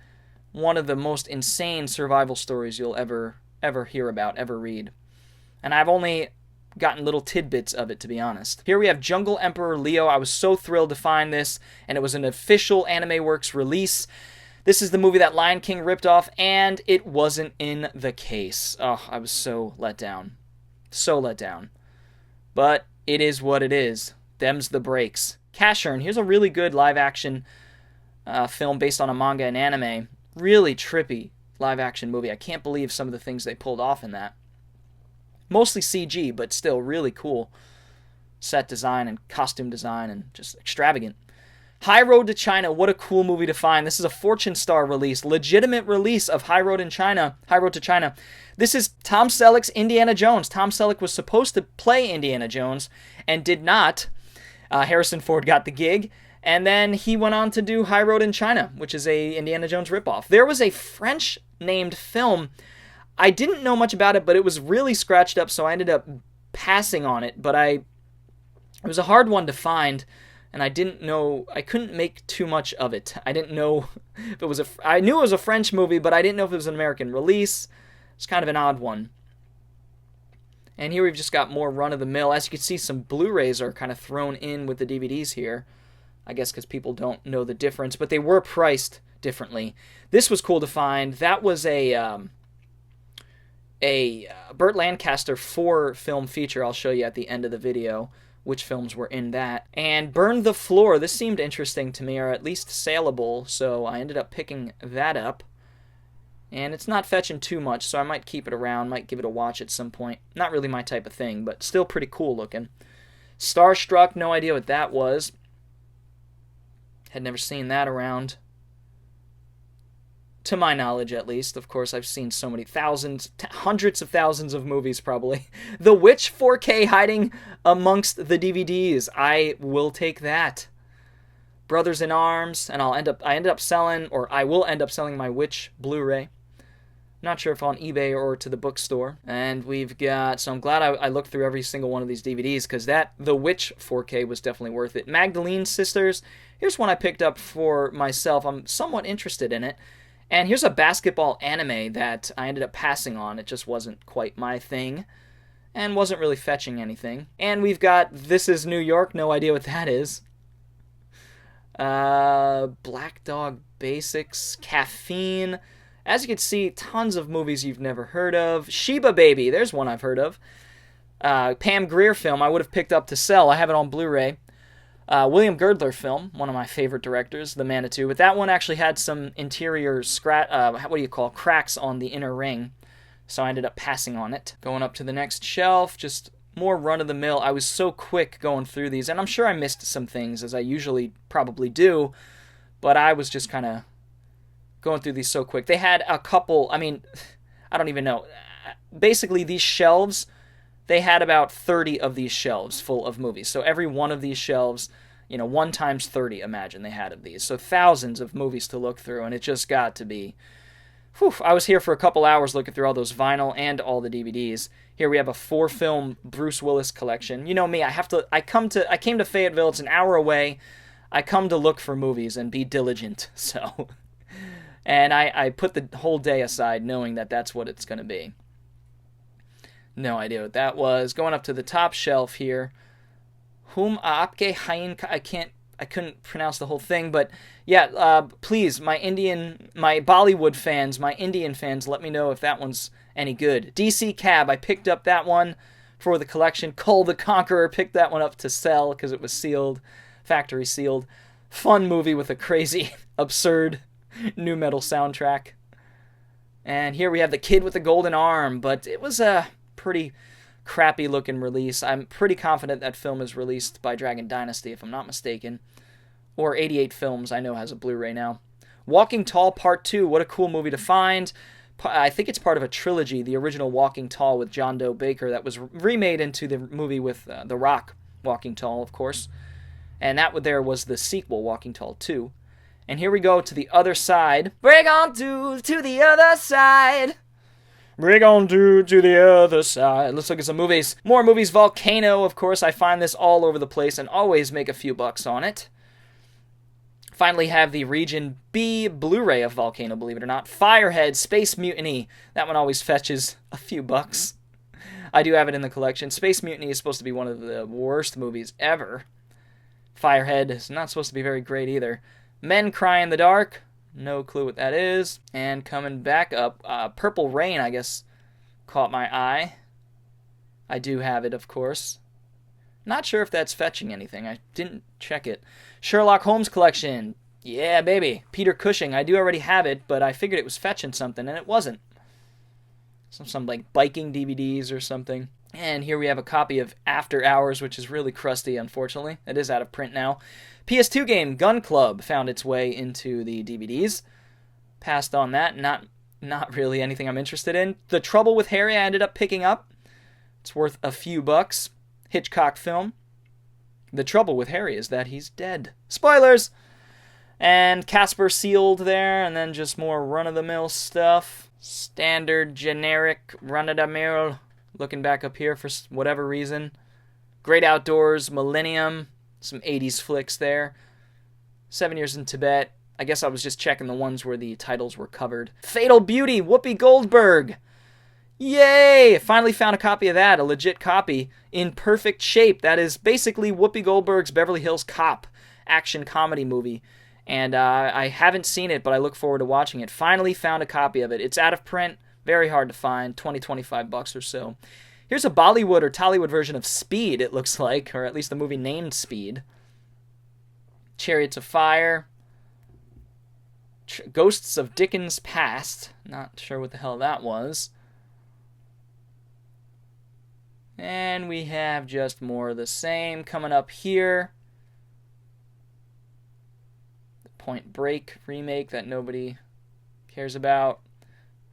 one of the most insane survival stories you'll ever hear about, ever read. And I've only gotten little tidbits of it, to be honest. Here we have Jungle Emperor Leo. I was so thrilled to find this, and it was an official Anime Works release. This is the movie that Lion King ripped off, and it wasn't in the case. Oh, I was so let down. So let down. But it is what it is. Them's the breaks. Cash Earn. Here's a really good live-action film based on a manga and anime. Really trippy live-action movie. I can't believe some of the things they pulled off in that. Mostly CG, but still really cool set design and costume design and just extravagant. High Road to China. What a cool movie to find. This is a Fortune Star release. Legitimate release of High Road to China. This is Tom Selleck's Indiana Jones. Tom Selleck was supposed to play Indiana Jones and did not. Harrison Ford got the gig. And then he went on to do High Road in China, which is a Indiana Jones ripoff. There was a French-named film. I didn't know much about it, but it was really scratched up, so I ended up passing on it. But it was a hard one to find, and I couldn't make too much of it. I didn't know if it was I knew it was a French movie, but I didn't know if it was an American release. It's kind of an odd one. And here we've just got more run-of-the-mill. As you can see, some Blu-rays are kind of thrown in with the DVDs here. I guess because people don't know the difference, but they were priced differently. This was cool to find. That was a Burt Lancaster 4-film feature. I'll show you at the end of the video which films were in that. And Burn the Floor. This seemed interesting to me, or at least saleable, so I ended up picking that up. And it's not fetching too much, so I might keep it around, might give it a watch at some point. Not really my type of thing, but still pretty cool looking. Starstruck, no idea what that was. Had never seen that around. To my knowledge, at least. Of course, I've seen so many hundreds of thousands of movies, probably. The Witch 4K hiding amongst the DVDs. I will take that. Brothers in Arms, and I will end up selling my Witch Blu-ray. Not sure if on eBay or to the bookstore. And we've got, so I'm glad I looked through every single one of these DVDs, because The Witch 4K was definitely worth it. Magdalene Sisters. Here's one I picked up for myself. I'm somewhat interested in it. And here's a basketball anime that I ended up passing on. It just wasn't quite my thing, and wasn't really fetching anything. And we've got This Is New York. No idea what that is. Black Dog Basics. Caffeine. As you can see, tons of movies you've never heard of. Sheba Baby. There's one I've heard of. Pam Grier film I would have picked up to sell. I have it on Blu-ray. William Girdler film, one of my favorite directors, The Manitou. But that one actually had some interior cracks on the inner ring. So I ended up passing on it. Going up to the next shelf, just more run-of-the-mill. I was so quick going through these, and I'm sure I missed some things, as I usually probably do. But I was just kind of going through these so quick. They had a couple, I don't even know. Basically, these shelves, they had about 30 of these shelves full of movies. So every one of these shelves, 1 times 30, imagine they had of these. So thousands of movies to look through, and it just got to be... I was here for a couple hours looking through all those vinyl and all the DVDs. Here we have a 4-film Bruce Willis collection. You know me, I came to Fayetteville, it's an hour away. I come to look for movies and be diligent, so... And I put the whole day aside knowing that that's what it's going to be. No idea what that was. Going up to the top shelf here. Aapke Hain... I couldn't pronounce the whole thing, but yeah, please, my Bollywood fans, my Indian fans, let me know if that one's any good. DC Cab, I picked up that one for the collection. Kull the Conqueror, picked that one up to sell because it was sealed, factory sealed. Fun movie with a crazy, absurd nu metal soundtrack. And here we have The Kid with the Golden Arm, but it was a pretty crappy looking release. I'm pretty confident that film is released by Dragon Dynasty, if I'm not mistaken. Or 88 Films, I know, has a Blu-ray now. Walking Tall Part 2, what a cool movie to find. I think it's part of a trilogy, the original Walking Tall with John Doe Baker, that was remade into the movie with The Rock, Walking Tall, of course. And that there was the sequel, Walking Tall 2. And here we go to the other side. Bring on to the other side. Bring on to the other side. Let's look at some movies. More movies. Volcano, of course. I find this all over the place and always make a few bucks on it. Finally have the Region B Blu-ray of Volcano, believe it or not. Firehead, Space Mutiny. That one always fetches a few bucks. I do have it in the collection. Space Mutiny is supposed to be one of the worst movies ever. Firehead is not supposed to be very great either. Men Cry in the Dark. No clue what that is. And coming back up, Purple Rain, I guess, caught my eye. I do have it, of course. Not sure if that's fetching anything. I didn't check it. Sherlock Holmes collection. Yeah, baby. Peter Cushing. I do already have it, but I figured it was fetching something, and it wasn't. Some like biking DVDs or something. And here we have a copy of After Hours, which is really crusty, unfortunately. It is out of print now. PS2 game Gun Club found its way into the DVDs. Passed on that. Not really anything I'm interested in. The Trouble with Harry I ended up picking up. It's worth a few bucks. Hitchcock film. The trouble with Harry is that he's dead. Spoilers! And Casper sealed there, and then just more run-of-the-mill stuff. Standard, generic, run-of-the-mill. Looking back up here for whatever reason. Great Outdoors, Millennium. Some 80s flicks there. 7 Years in Tibet. I guess I was just checking the ones where the titles were covered. Fatal Beauty, Whoopi Goldberg. Yay! Finally found a copy of that, a legit copy, in perfect shape. That is basically Whoopi Goldberg's Beverly Hills Cop action comedy movie. And I haven't seen it, but I look forward to watching it. Finally found a copy of it. It's out of print, very hard to find, 20, 25 bucks or so. Here's a Bollywood or Tollywood version of Speed, it looks like, or at least the movie named Speed. Chariots of Fire. Ghosts of Dickens Past. Not sure what the hell that was. And we have just more of the same coming up here. The Point Break remake that nobody cares about.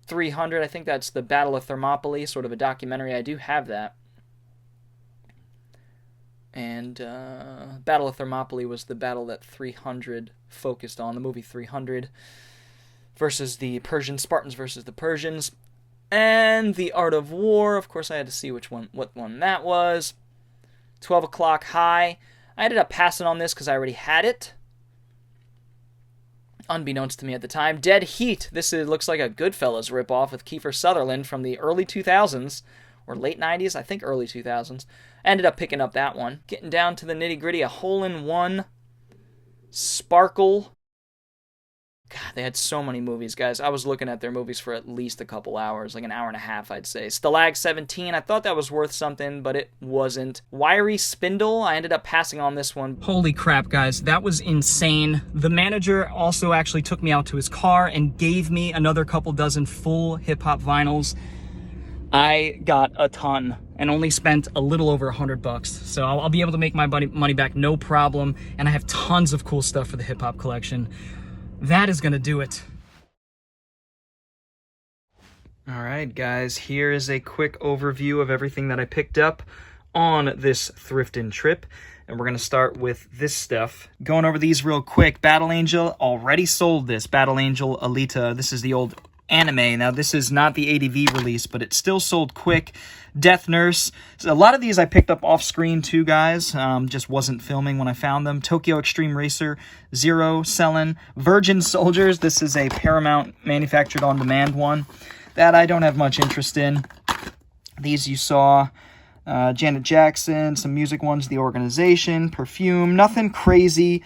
300, I think that's the Battle of Thermopylae, sort of a documentary. I do have that. And Battle of Thermopylae was the battle that 300 focused on, the movie 300, versus the Persians, Spartans versus the Persians. And The Art of War, of course I had to see what one that was. 12 O'Clock High. I ended up passing on this because I already had it. Unbeknownst to me at the time. Dead Heat. This looks like a Goodfellas ripoff with Kiefer Sutherland from the early 2000s. Or late 90s, I think early 2000s. I ended up picking up that one. Getting down to the nitty-gritty, a Hole-in-One. Sparkle. God, they had so many movies, guys. I was looking at their movies for at least a couple hours, like an hour and a half, I'd say. Stalag 17, I thought that was worth something, but it wasn't. Wiry Spindle, I ended up passing on this one. Holy crap, guys, that was insane. The manager also actually took me out to his car and gave me another couple dozen full hip-hop vinyls. I got a ton and only spent a little over $100, so I'll be able to make my money back no problem, and I have tons of cool stuff for the hip-hop collection. That is going to do it. Alright guys, here is a quick overview of everything that I picked up on this Thriftin trip. And we're going to start with this stuff. Going over these real quick. Battle Angel, already sold this. Battle Angel Alita. This is the old anime. Now this is not the ADV release, but it still sold quick. Death Nurse. So a lot of these I picked up off screen too, guys. Just wasn't filming when I found them. Tokyo Extreme Racer, Zero, Selen, Virgin Soldiers. This is a Paramount manufactured on demand one that I don't have much interest in. These you saw. Janet Jackson, some music ones, The Organization, Perfume, nothing crazy.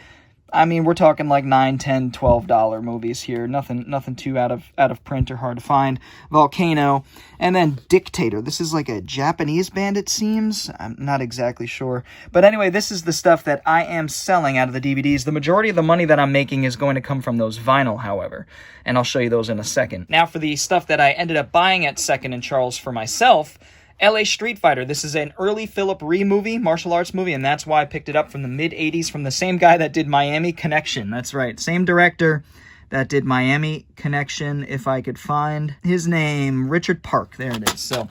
I mean, we're talking like $9, $10, $12 movies here. Nothing too out of print or hard to find. Volcano, and then Dictator. This is like a Japanese band, it seems. I'm not exactly sure. But anyway, this is the stuff that I am selling out of the DVDs. The majority of the money that I'm making is going to come from those vinyl, however. And I'll show you those in a second. Now for the stuff that I ended up buying at Second and Charles for myself. LA Street Fighter. This is an early Philip Ree movie, martial arts movie, and that's why I picked it up from the mid-'80s from the same guy that did Miami Connection. That's right, same director that did Miami Connection, if I could find his name. Richard Park, there it is. So,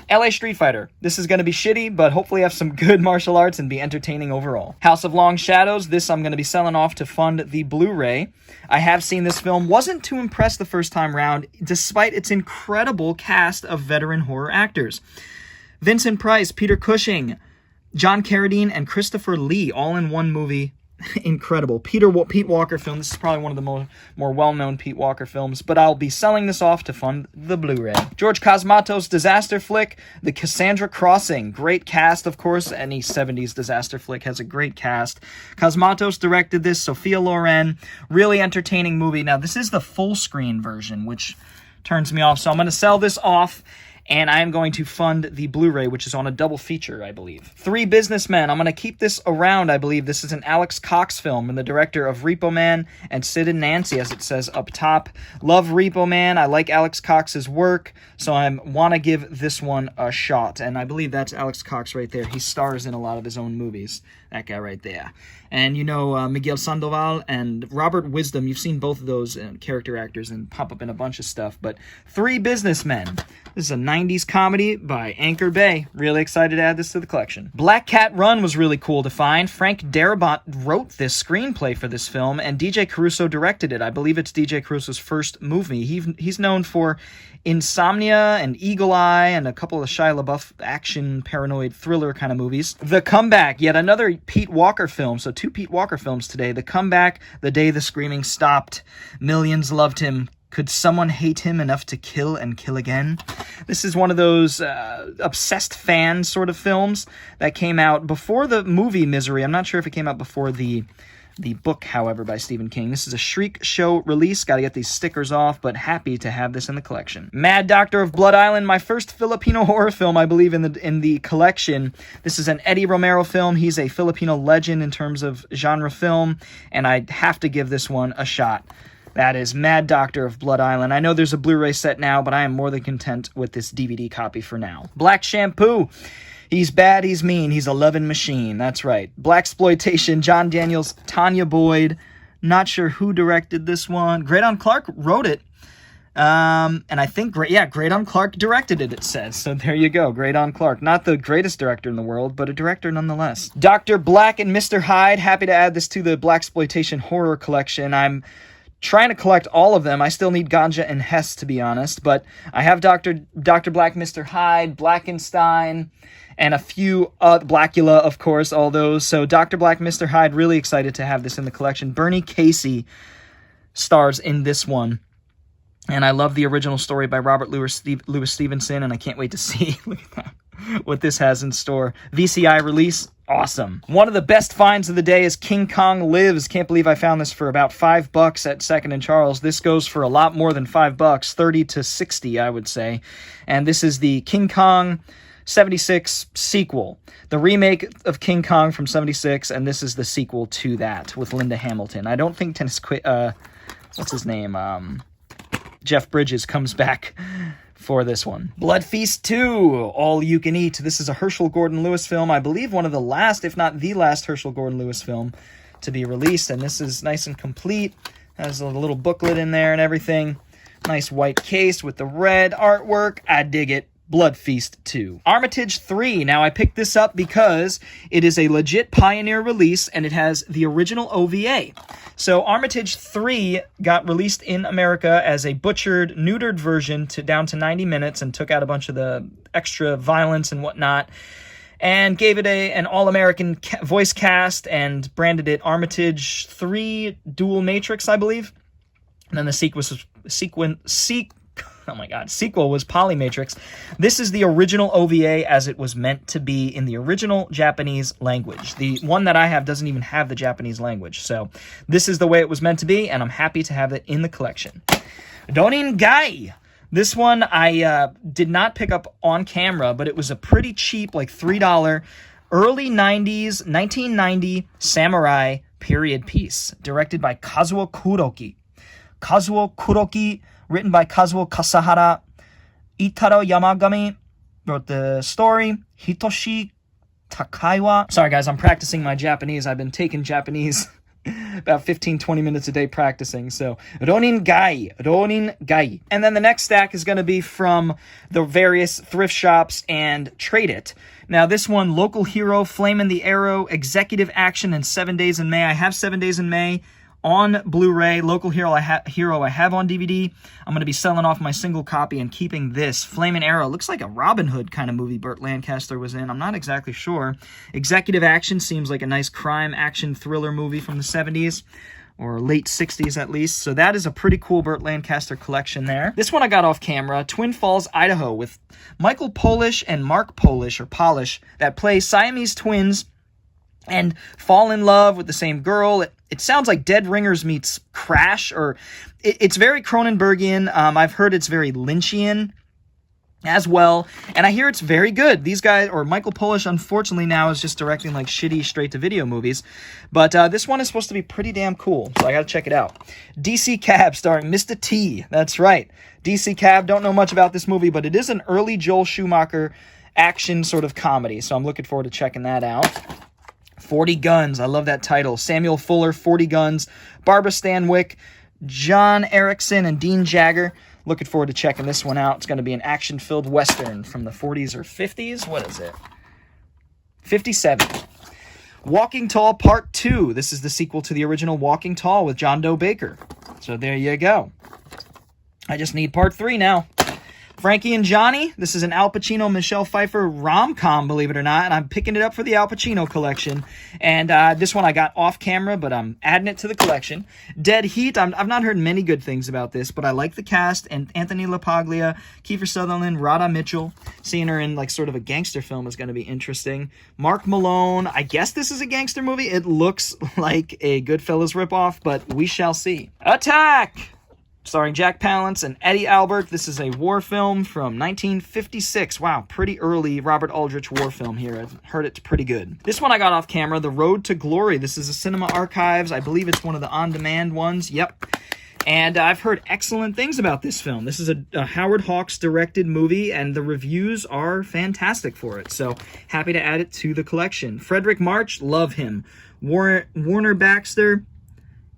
LA Street Fighter. This is going to be shitty, but hopefully have some good martial arts and be entertaining overall. House of Long Shadows. This I'm going to be selling off to fund the Blu-ray. I have seen this film. Wasn't too impressed the first time round, despite its incredible cast of veteran horror actors. Vincent Price, Peter Cushing, John Carradine, and Christopher Lee, all in one movie. incredible. Pete Walker film. This is probably one of the more well-known Pete Walker films, but I'll be selling this off to fund the Blu-ray. George Cosmatos' disaster flick, The Cassandra Crossing. Great cast, of course. Any 70s disaster flick has a great cast. Cosmatos directed this, Sophia Loren. Really entertaining movie. Now, this is the full-screen version, which turns me off, so I'm going to sell this off, and I am going to fund the Blu-ray, which is on a double feature, I believe. Three Businessmen. I'm going to keep this around, I believe. This is an Alex Cox film, and the director of Repo Man and Sid and Nancy, as it says up top. Love Repo Man. I like Alex Cox's work, so I want to give this one a shot. And I believe that's Alex Cox right there. He stars in a lot of his own movies. That guy right there. And you know Miguel Sandoval and Robert Wisdom. You've seen both of those character actors and pop up in a bunch of stuff. But Three Businessmen. This is a 90s comedy by Anchor Bay. Really excited to add this to the collection. Black Cat Run was really cool to find. Frank Darabont wrote this screenplay for this film, and DJ Caruso directed it. I believe it's DJ Caruso's first movie. He's known for Insomnia and Eagle Eye and a couple of Shia LaBeouf action, paranoid thriller kind of movies. The Comeback, yet another Pete Walker film. So 2 Pete Walker films today. The Comeback, The Day the Screaming Stopped. Millions loved him. Could someone hate him enough to kill and kill again? This is one of those obsessed fan sort of films that came out before the movie Misery. I'm not sure if it came out before the book, however, by Stephen King. This is a Shriek Show release. Got to get these stickers off, but happy to have this in the collection. Mad Doctor of Blood Island, my first Filipino horror film, I believe, in the collection. This is an Eddie Romero film. He's a Filipino legend in terms of genre film, and I have to give this one a shot. That is Mad Doctor of Blood Island. I know there's a Blu-ray set now, but I am more than content with this DVD copy for now. Black Shampoo. He's bad, he's mean, he's a loving machine. That's right. Blaxploitation, John Daniels, Tanya Boyd. Not sure who directed this one. Graydon Clark wrote it. And I think, Graydon Clark directed it, it says. So there you go, Graydon Clark. Not the greatest director in the world, but a director nonetheless. Dr. Black and Mr. Hyde. Happy to add this to the Blaxploitation horror collection. I'm trying to collect all of them. I still need Ganja and Hess, to be honest, but I have Dr. Black, Mr. Hyde, Blackenstein, and a few, Blackula, of course, all those. So Dr. Black, Mr. Hyde, really excited to have this in the collection. Bernie Casey stars in this one, and I love the original story by Robert Louis Stevenson, and I can't wait to see look at that, what this has in store. VCI release. Awesome. One of the best finds of the day is King Kong Lives. Can't believe I found this for about $5 at 2nd and Charles. This goes for a lot more than $5, 30 to 60, I would say. And this is the King Kong 76 sequel. The remake of King Kong from 76, and this is the sequel to that with Linda Hamilton. I don't think what's his name? Jeff Bridges comes back for this one. Blood Feast 2, All You Can Eat. This is a Herschel Gordon Lewis film. I believe one of the last, if not the last, Herschel Gordon Lewis film to be released. And this is nice and complete. Has a little booklet in there and everything. Nice white case with the red artwork. I dig it. Blood Feast 2. Armitage 3. Now, I picked this up because it is a legit Pioneer release, and it has the original OVA. So, Armitage 3 got released in America as a butchered, neutered version down to 90 minutes and took out a bunch of the extra violence and whatnot, and gave it an all-American voice cast and branded it Armitage 3 Dual Matrix, I believe. And then the sequel was Polymatrix. This is the original OVA as it was meant to be in the original Japanese language. The one that I have doesn't even have the Japanese language. So this is the way it was meant to be, and I'm happy to have it in the collection. Ronin Gai. This one I did not pick up on camera, but it was a pretty cheap, like $3, early 90s, 1990 samurai period piece, directed by Kazuo Kuroki. Kazuo Kuroki, written by Kazuo Kasahara. Itaro Yamagami wrote the story. Hitoshi Takaiwa. Sorry guys, I'm practicing my Japanese. I've been taking Japanese about 15-20 minutes a day practicing. So, Ronin Gai. And then the next stack is going to be from the various thrift shops and Trade It. Now, this one, Local Hero, Flame in the Arrow, Executive Action, and 7 Days in May. I have 7 Days in May on Blu-ray, local hero I have on DVD. I'm going to be selling off my single copy and keeping this. Flamin' Arrow. Looks like a Robin Hood kind of movie Burt Lancaster was in. I'm not exactly sure. Executive Action seems like a nice crime action thriller movie from the 70s. Or late 60s at least. So that is a pretty cool Burt Lancaster collection there. This one I got off camera, Twin Falls, Idaho, with Michael Polish and Mark Polish, that play Siamese twins and fall in love with the same girl. It sounds like Dead Ringers meets Crash, or it's very Cronenbergian. I've heard it's very Lynchian as well, and I hear it's very good. These guys, or Michael Polish, unfortunately now is just directing like shitty straight-to-video movies, but this one is supposed to be pretty damn cool, so I gotta check it out. DC Cab, starring Mr. T. That's right, DC Cab. Don't know much about this movie, but it is an early Joel Schumacher action sort of comedy, so I'm looking forward to checking that out. 40 Guns, I love that title. Samuel Fuller, 40 Guns, Barbara Stanwyck, John Erickson, and Dean Jagger. Looking forward to checking this one out. It's going to be an action-filled Western from the 40s or 50s. What is it? 57. Walking Tall Part 2. This is the sequel to the original Walking Tall with John Doe Baker. So there you go. I just need Part 3 now. Frankie and Johnny. This is an Al Pacino, Michelle Pfeiffer rom-com, believe it or not, and I'm picking it up for the Al Pacino collection. And this one I got off camera, but I'm adding it to the collection. Dead Heat. I've not heard many good things about this, but I like the cast. And Anthony LaPaglia, Kiefer Sutherland, Radha Mitchell. Seeing her in like sort of a gangster film is going to be interesting. Mark Malone. I guess this is a gangster movie. It looks like a Goodfellas ripoff, but we shall see. Attack! Starring Jack Palance and Eddie Albert. This is a war film from 1956. Wow, pretty early Robert Aldrich war film here. I've heard it's pretty good. This one I got off camera, The Road to Glory. This is a Cinema Archives. I believe it's one of the on-demand ones. Yep. And I've heard excellent things about this film. This is a Howard Hawks directed movie, and the reviews are fantastic for it. So happy to add it to the collection. Frederick March, love him. Warner Baxter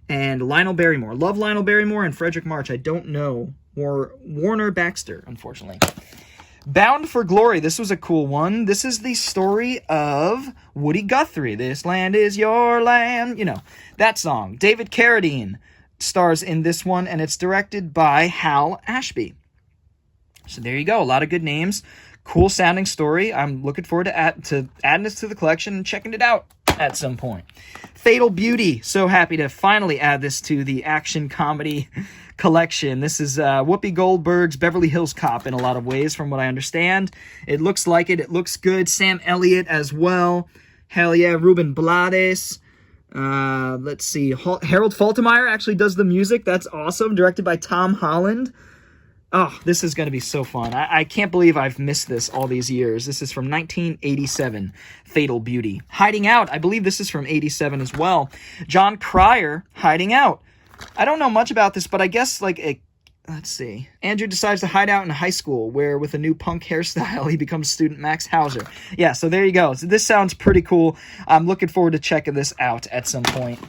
and Lionel Barrymore. Love Lionel Barrymore and Frederick March. I don't know Warner Baxter, unfortunately. Bound for Glory. This was a cool one. This is the story of Woody Guthrie. This land is your land. You know, that song. David Carradine stars in this one, and it's directed by Hal Ashby. So there you go. A lot of good names. Cool sounding story. I'm looking forward to adding this to the collection and checking it out at some point. Fatal Beauty. So happy to finally add this to the action comedy collection. This is Whoopi Goldberg's Beverly Hills Cop in a lot of ways, from what I understand. It looks like it. It looks good. Sam Elliott as well. Hell yeah. Ruben Blades. Let's see. Harold Faltermeyer actually does the music. That's awesome. Directed by Tom Holland. Oh, this is going to be so fun. I can't believe I've missed this all these years. This is from 1987, Fatal Beauty. Hiding Out, I believe this is from 87 as well. John Cryer, Hiding Out. I don't know much about this, but I guess, let's see. Andrew decides to hide out in high school, where with a new punk hairstyle, he becomes student Max Hauser. Yeah, so there you go. So this sounds pretty cool. I'm looking forward to checking this out at some point.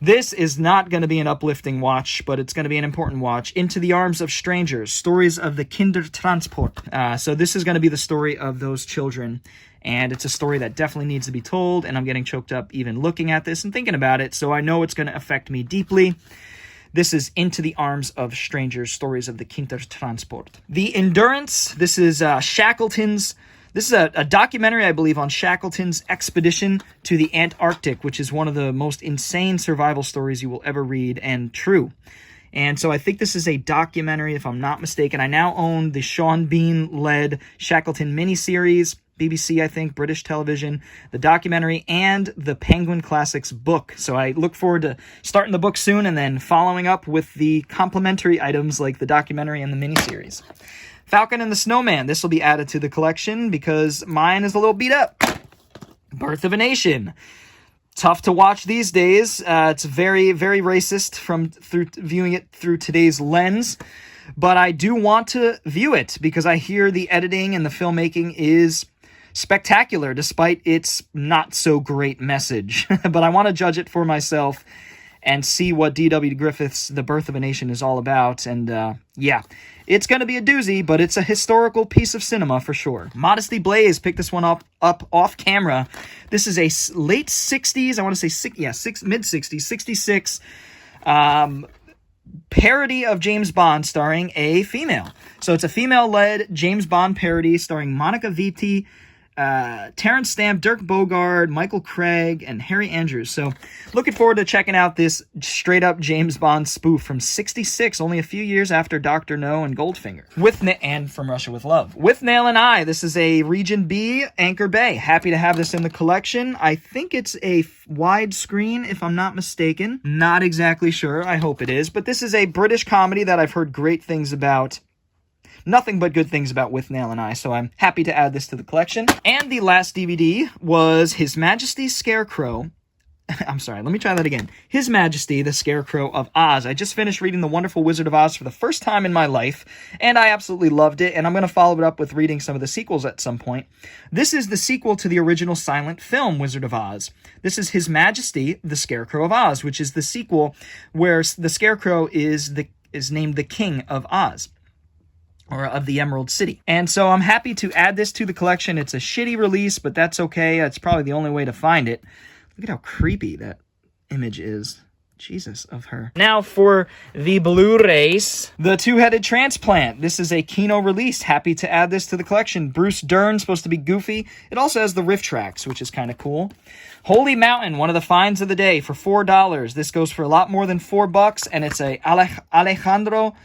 This is not going to be an uplifting watch, but it's going to be an important watch. Into the Arms of Strangers, Stories of the Kindertransport. So this is going to be the story of those children, and it's a story that definitely needs to be told, and I'm getting choked up even looking at this and thinking about it, so I know it's going to affect me deeply. This is Into the Arms of Strangers, Stories of the Kindertransport. The Endurance, this is Shackleton's. This is a documentary, I believe, on Shackleton's expedition to the Antarctic, which is one of the most insane survival stories you will ever read, and true. And so I think this is a documentary, if I'm not mistaken. I now own the Sean Bean-led Shackleton miniseries, BBC, I think, British television, the documentary, and the Penguin Classics book. So I look forward to starting the book soon and then following up with the complementary items like the documentary and the miniseries. Falcon and the Snowman. This will be added to the collection because mine is a little beat up. Birth of a Nation. Tough to watch these days. It's very, very racist through viewing it through today's lens. But I do want to view it because I hear the editing and the filmmaking is spectacular despite its not so great message. But I want to judge it for myself and see what D.W. Griffith's The Birth of a Nation is all about. And yeah, it's going to be a doozy, but it's a historical piece of cinema for sure. Modesty Blaze, picked this one up off camera. This is a late 60s, I want to say, mid-60s, 66 parody of James Bond starring a female. So it's a female-led James Bond parody starring Monica Vitti, Terrence Stamp, Dirk Bogarde, Michael Craig, and Harry Andrews. So looking forward to checking out this straight-up James Bond spoof from '66, only a few years after Dr. No and Goldfinger. And From Russia with Love. With Nail and I, this is a Region B, Anchor Bay. Happy to have this in the collection. I think it's a widescreen, if I'm not mistaken. Not exactly sure. I hope it is. But this is a British comedy that I've heard great things about. Nothing but good things about With Nail and I, so I'm happy to add this to the collection. And the last DVD was His Majesty Scarecrow. I'm sorry, let me try that again. His Majesty, the Scarecrow of Oz. I just finished reading The Wonderful Wizard of Oz for the first time in my life, and I absolutely loved it, and I'm going to follow it up with reading some of the sequels at some point. This is the sequel to the original silent film, Wizard of Oz. This is His Majesty, the Scarecrow of Oz, which is the sequel where the Scarecrow is named the King of Oz, or of the Emerald City. And so I'm happy to add this to the collection. It's a shitty release, but that's okay. It's probably the only way to find it. Look at how creepy that image is. Jesus of her. Now for the Blu-rays. The Two-Headed Transplant. This is a Kino release. Happy to add this to the collection. Bruce Dern, supposed to be goofy. It also has the riff tracks, which is kind of cool. Holy Mountain, one of the finds of the day for $4. This goes for a lot more than $4, and it's a Alejandro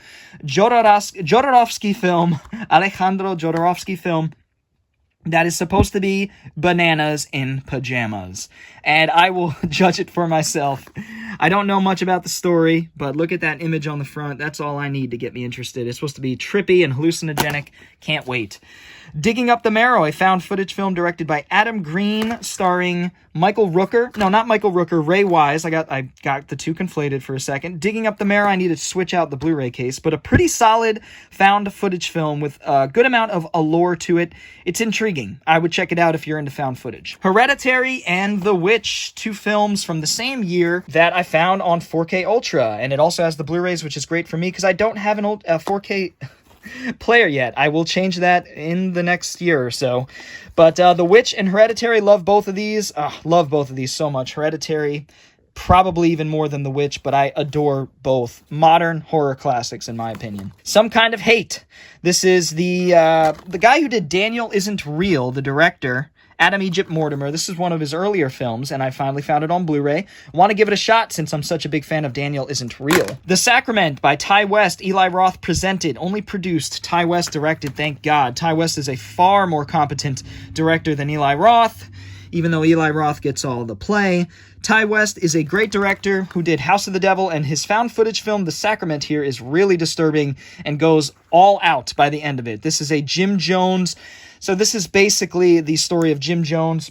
Jodorowsky film. Alejandro Jodorowsky film that is supposed to be bananas in pajamas. And I will judge it for myself. I don't know much about the story, but look at that image on the front. That's all I need to get me interested. It's supposed to be trippy and hallucinogenic. Can't wait. Digging Up the Marrow, a found footage film directed by Adam Green, starring Michael Rooker. No, not Michael Rooker, Ray Wise. I got the two conflated for a second. Digging Up the Marrow, I need to switch out the Blu-ray case, but a pretty solid found footage film with a good amount of allure to it. It's intriguing. I would check it out if you're into found footage. Hereditary and The Witch, two films from the same year that I found on 4K Ultra, and it also has the Blu-rays, which is great for me because I don't have an old 4K player yet. I will change that in the next year or so. But The Witch and Hereditary, love both of these. Love both of these so much. Hereditary, probably even more than The Witch, but I adore both. Modern horror classics, in my opinion. Some Kind of Hate. This is the guy who did Daniel Isn't Real, the director, Adam Egypt Mortimer. This is one of his earlier films, and I finally found it on Blu-ray. Want to give it a shot since I'm such a big fan of Daniel Isn't Real. The Sacrament by Tai West, Eli Roth presented, only produced, Tai West directed, thank God. Tai West is a far more competent director than Eli Roth, even though Eli Roth gets all the play. Tai West is a great director who did House of the Devil, and his found footage film, The Sacrament, here is really disturbing and goes all out by the end of it. This is a Jim Jones. So this is basically the story of Jim Jones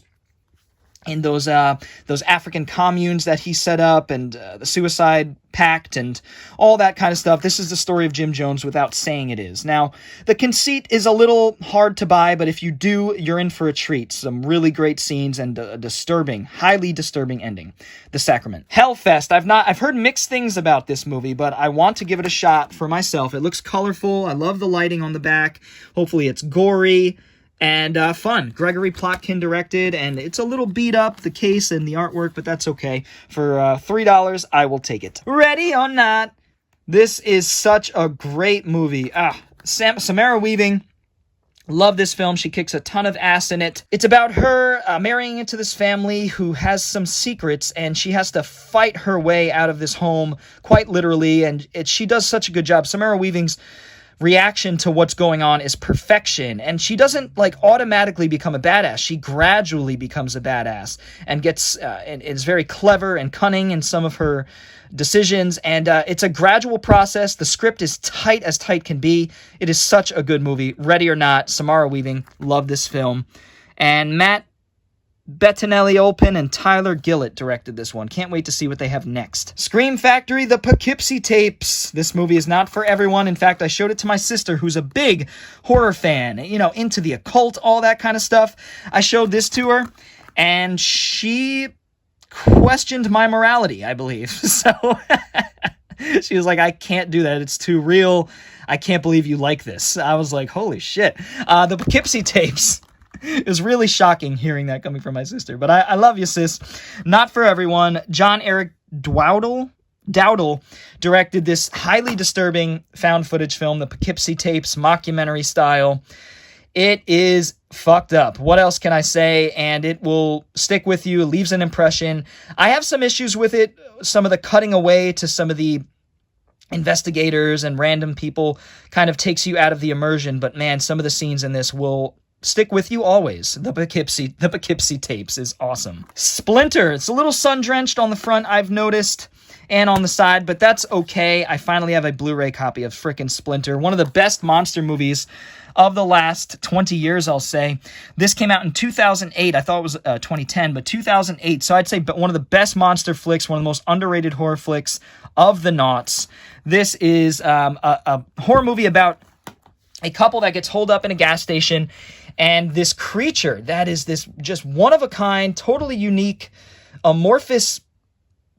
in those African communes that he set up, and the suicide pact and all that kind of stuff. This is the story of Jim Jones without saying it is. Now, the conceit is a little hard to buy, but if you do, you're in for a treat. Some really great scenes and a disturbing, highly disturbing ending. The Sacrament. Hellfest. I've heard mixed things about this movie, but I want to give it a shot for myself. It looks colorful. I love the lighting on the back. Hopefully it's gory and fun. Gregory Plotkin directed, and it's a little beat up, the case and the artwork, but that's okay. For $3, I will take it. Ready or Not. This is such a great movie. Samara Weaving. Love this film. She kicks a ton of ass in it. It's about her marrying into this family who has some secrets, and she has to fight her way out of this home, quite literally, and she does such a good job. Samara Weaving's reaction to what's going on is perfection, and she doesn't automatically become a badass. She gradually becomes a badass and gets and is very clever and cunning in some of her decisions, and it's a gradual process. The script is tight as tight can be. It is such a good movie. Ready or Not, Samara Weaving, love this film. And Matt Bettinelli-Olpin and Tyler Gillett directed this one. Can't wait to see what they have next. Scream Factory, The Poughkeepsie Tapes. This movie is not for everyone. In fact, I showed it to my sister, who's a big horror fan, into the occult, all that kind of stuff. I showed this to her, and she questioned my morality, I believe. So she was like, I can't do that. It's too real. I can't believe you like this. I was like, holy shit. The Poughkeepsie Tapes. It was really shocking hearing that coming from my sister. But I love you, sis. Not for everyone. John Eric Dowdle. Dowdle directed this highly disturbing found footage film, the Poughkeepsie tapes, mockumentary style. It is fucked up. What else can I say? And it will stick with you. It leaves an impression. I have some issues with it. Some of the cutting away to some of the investigators and random people kind of takes you out of the immersion. But man, some of the scenes in this will stick with you always. The Poughkeepsie tapes is awesome. Splinter. It's a little sun-drenched on the front, I've noticed, and on the side, but that's okay. I finally have a Blu-ray copy of frickin' Splinter. One of the best monster movies of the last 20 years, I'll say. This came out in 2008. I thought it was 2010, but 2008. So I'd say one of the best monster flicks, one of the most underrated horror flicks of the noughts. This is a horror movie about a couple that gets holed up in a gas station, and this creature that is this just one-of-a-kind, totally unique, amorphous,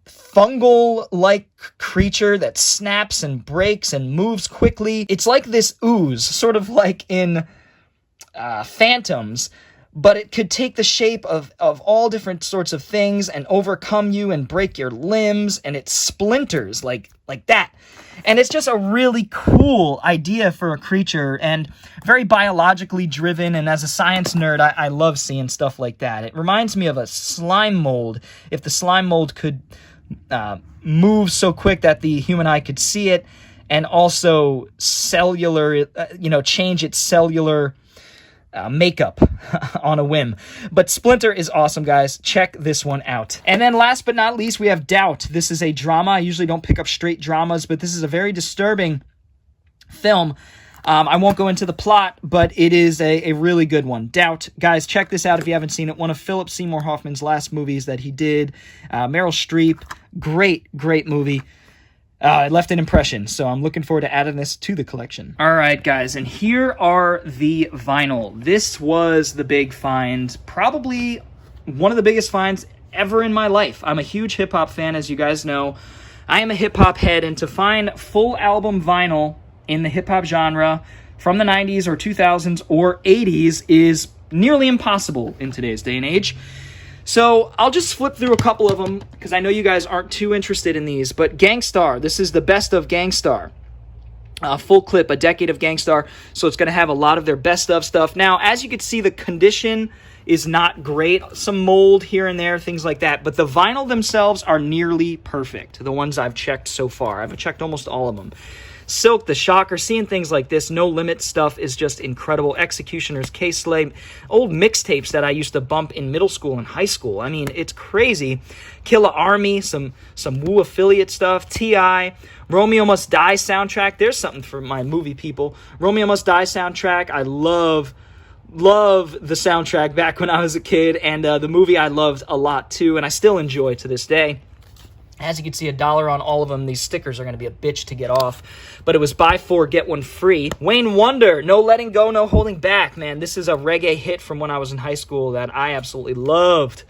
fungal-like creature that snaps and breaks and moves quickly. It's like this ooze, sort of like in Phantoms, but it could take the shape of all different sorts of things and overcome you and break your limbs, and it splinters like that. And it's just a really cool idea for a creature, and very biologically driven, and as a science nerd, I love seeing stuff like that. It reminds me of a slime mold. If the slime mold could move so quick that the human eye could see it, and also cellular, change its cellular makeup on a whim. But Splinter is awesome, guys. Check this one out. And then last but not least, we have Doubt. This is a drama. I usually don't pick up straight dramas, but this is a very disturbing film. I won't go into the plot, but it is a really good one. Doubt. Guys, check this out if you haven't seen it. One of Philip Seymour Hoffman's last movies that he did. Meryl Streep. Great movie. It left an impression, so I'm looking forward to adding this to the collection. All right, guys, and here are the vinyl. This was the big find, probably one of the biggest finds ever in my life. I'm a huge hip-hop fan, as you guys know. I am a hip-hop head, and to find full album vinyl in the hip-hop genre from the 90s or 2000s or 80s is nearly impossible in today's day and age. So I'll just flip through a couple of them because I know you guys aren't too interested in these. But Gangstar, this is the best of Gangstar. Full clip, a decade of Gangstar. So it's going to have a lot of their best of stuff. Now, as you can see, the condition is not great. Some mold here and there, things like that. But the vinyl themselves are nearly perfect. The ones I've checked so far. I've checked almost all of them. Silk, The Shocker, seeing things like this, No Limit stuff is just incredible. Executioner's Case Slay, old mixtapes that I used to bump in middle school and high school. I mean, it's crazy. Killa Army, some Woo affiliate stuff. T.I., Romeo Must Die soundtrack. There's something for my movie people. Romeo Must Die soundtrack. I love the soundtrack back when I was a kid, and the movie I loved a lot too, and I still enjoy to this day. As you can see, $1 on all of them. These stickers are going to be a bitch to get off. But it was buy 4, get 1 free. Wayne Wonder, No Letting Go, No Holding Back. Man, this is a reggae hit from when I was in high school that I absolutely loved.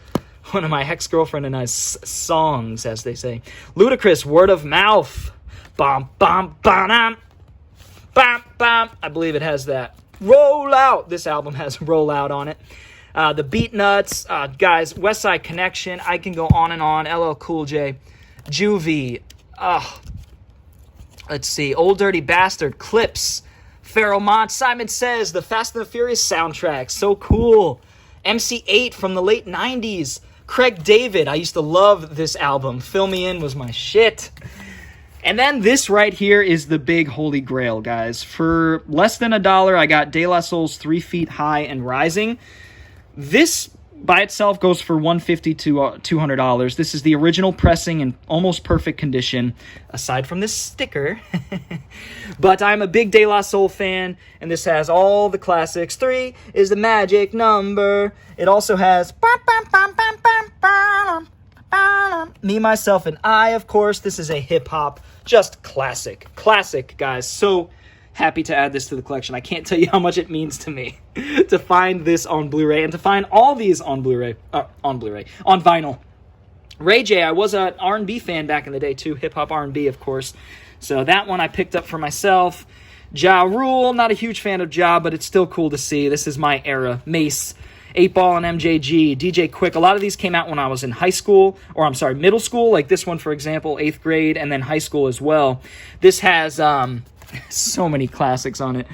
One of my ex-girlfriend and I's songs, as they say. Ludacris, Word of Mouth. Bum, bum, bam, bam, bam. I believe it has that. Roll Out. This album has Roll Out on it. The Beat Nuts. Guys, West Side Connection. I can go on and on. LL Cool J. Juvie, let's see, Old Dirty Bastard, Clips, Pharoah Monch, Simon Says, the Fast and the Furious soundtrack, so cool. MC8 from the late 90s, Craig David, I used to love this album, Fill Me In was my shit. And then this right here is the big holy grail, guys. For less than $1, I got De La Soul's 3 Feet High and Rising. This by itself goes for $150 to $200. This is the original pressing in almost perfect condition, aside from this sticker. But I'm a big De La Soul fan, and this has all the classics. 3 is the magic number. It also has Me, Myself, and I, of course. This is a hip-hop, just classic. Classic, guys. So happy to add this to the collection. I can't tell you how much it means to me to find this on Blu-ray and to find all these on on vinyl. Ray J, I was an R&B fan back in the day too, hip-hop R&B, of course. So that one I picked up for myself. Ja Rule, not a huge fan of Ja, but it's still cool to see. This is my era. Mace. 8 Ball and MJG, DJ Quick. A lot of these came out when I was in high school, or I'm sorry, middle school, like this one, for example, 8th grade, and then high school as well. This has so many classics on it.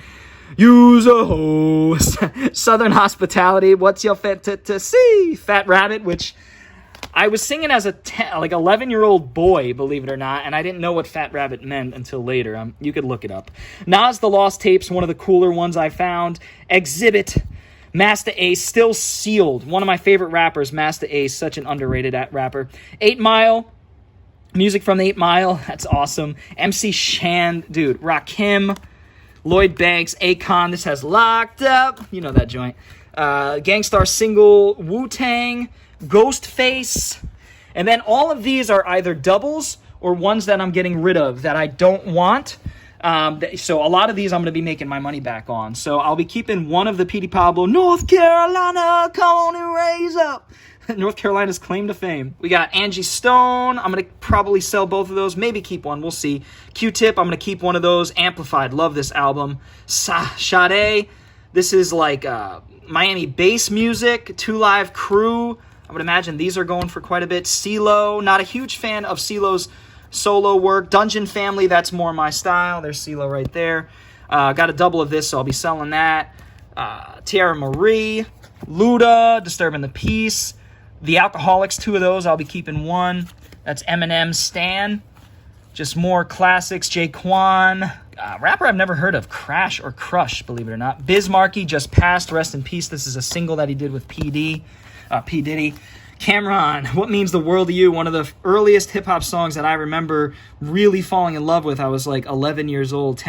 Use a hose. Southern Hospitality. What's your fantasy? Fat Rabbit, which I was singing as a 11-year-old boy, believe it or not, and I didn't know what Fat Rabbit meant until later. You could look it up. Nas The Lost Tapes, one of the cooler ones I found. Exhibit. Masta Ace, still sealed. One of my favorite rappers, Masta Ace, such an underrated rapper. 8 Mile. Music from the 8 Mile. That's awesome. MC Shan. Dude, Rakim. Lloyd Banks, Akon, this has Locked Up, you know that joint. Gangstar Single, Wu-Tang, Ghostface, and then all of these are either doubles or ones that I'm getting rid of that I don't want. So a lot of these I'm going to be making my money back on. So I'll be keeping one of the P.D. Pablo, North Carolina, come on and raise up. North Carolina's claim to fame. We got Angie Stone. I'm going to probably sell both of those. Maybe keep one. We'll see. Q-Tip. I'm going to keep one of those. Amplified. Love this album. Sade. This is like Miami bass music. 2 Live Crew. I would imagine these are going for quite a bit. CeeLo. Not a huge fan of CeeLo's solo work. Dungeon Family. That's more my style. There's CeeLo right there. Got a double of this, so I'll be selling that. Tierra Marie. Luda. Disturbing the Peace. The Alcoholics, 2 of those. I'll be keeping one. That's Eminem, Stan. Just more classics. Jaquan. Rapper I've never heard of. Crash or Crush, believe it or not. Biz Markie just passed. Rest in peace. This is a single that he did with P. Diddy. Cameron, What Means the World to You? One of the earliest hip-hop songs that I remember really falling in love with. I was like 11 years old.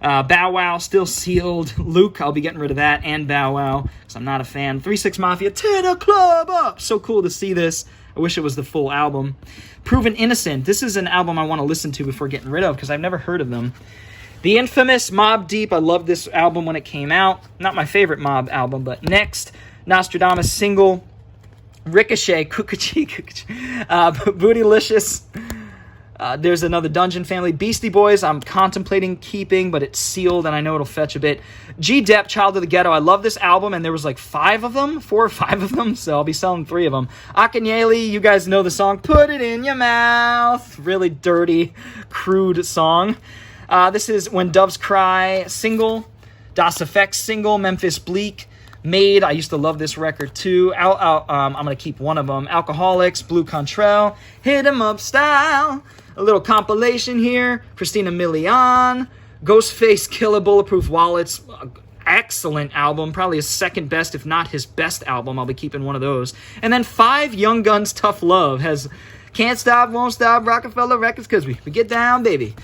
Bow Wow, still sealed. Luke, I'll be getting rid of that, and Bow Wow, because I'm not a fan. 3 6 Mafia, tear the club up. So cool to see this. I wish it was the full album. Proven Innocent. This is an album I want to listen to before getting rid of, because I've never heard of them. The infamous Mobb Deep. I loved this album when it came out. Not my favorite Mobb album, but next. Nostradamus single. Ricochet, Bootylicious. There's another Dungeon Family. Beastie Boys, I'm contemplating keeping, but it's sealed, and I know it'll fetch a bit. G-Dep, Child of the Ghetto. I love this album, and there was like 5 of them, 4 or 5 of them, so I'll be selling 3 of them. Akinyele, you guys know the song, Put It In Your Mouth. Really dirty, crude song. This is When Doves Cry single. Das Effects single. Memphis Bleak. Made. I used to love this record too. I'm going to keep one of them. Alcoholics, Blue Contrail, Hit 'Em Up Style. A little compilation here. Christina Milian, Ghostface Killer, Bulletproof Wallets. Excellent album. Probably his second best, if not his best album. I'll be keeping one of those. And then 5 Young Guns Tough Love has Can't Stop, Won't Stop, Rockefeller Records, because we get down, baby.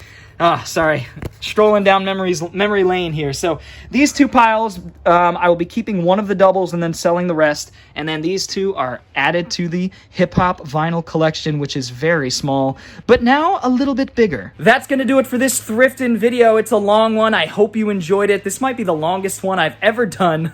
Sorry. Strolling down memory lane here. So these 2 piles, I will be keeping one of the doubles and then selling the rest. And then these 2 are added to the hip-hop vinyl collection, which is very small, but now a little bit bigger. That's going to do it for this Thriftin video. It's a long one. I hope you enjoyed it. This might be the longest one I've ever done,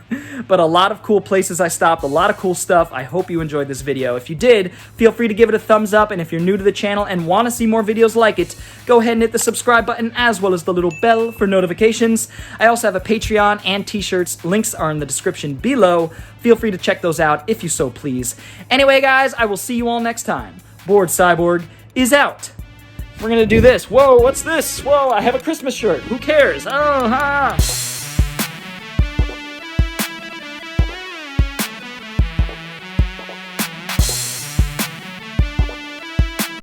but a lot of cool places I stopped, a lot of cool stuff. I hope you enjoyed this video. If you did, feel free to give it a thumbs up. And if you're new to the channel and want to see more videos like it, go ahead and hit the subscribe button as well as the little bell for notifications. I also have a Patreon and t-shirts. Links are in the description below. Feel free to check those out if you so please. Anyway, guys, I will see you all next time. BoredCyborg is out. We're gonna do this. Whoa, what's this? Whoa, I have a Christmas shirt. Who cares? Oh, ha!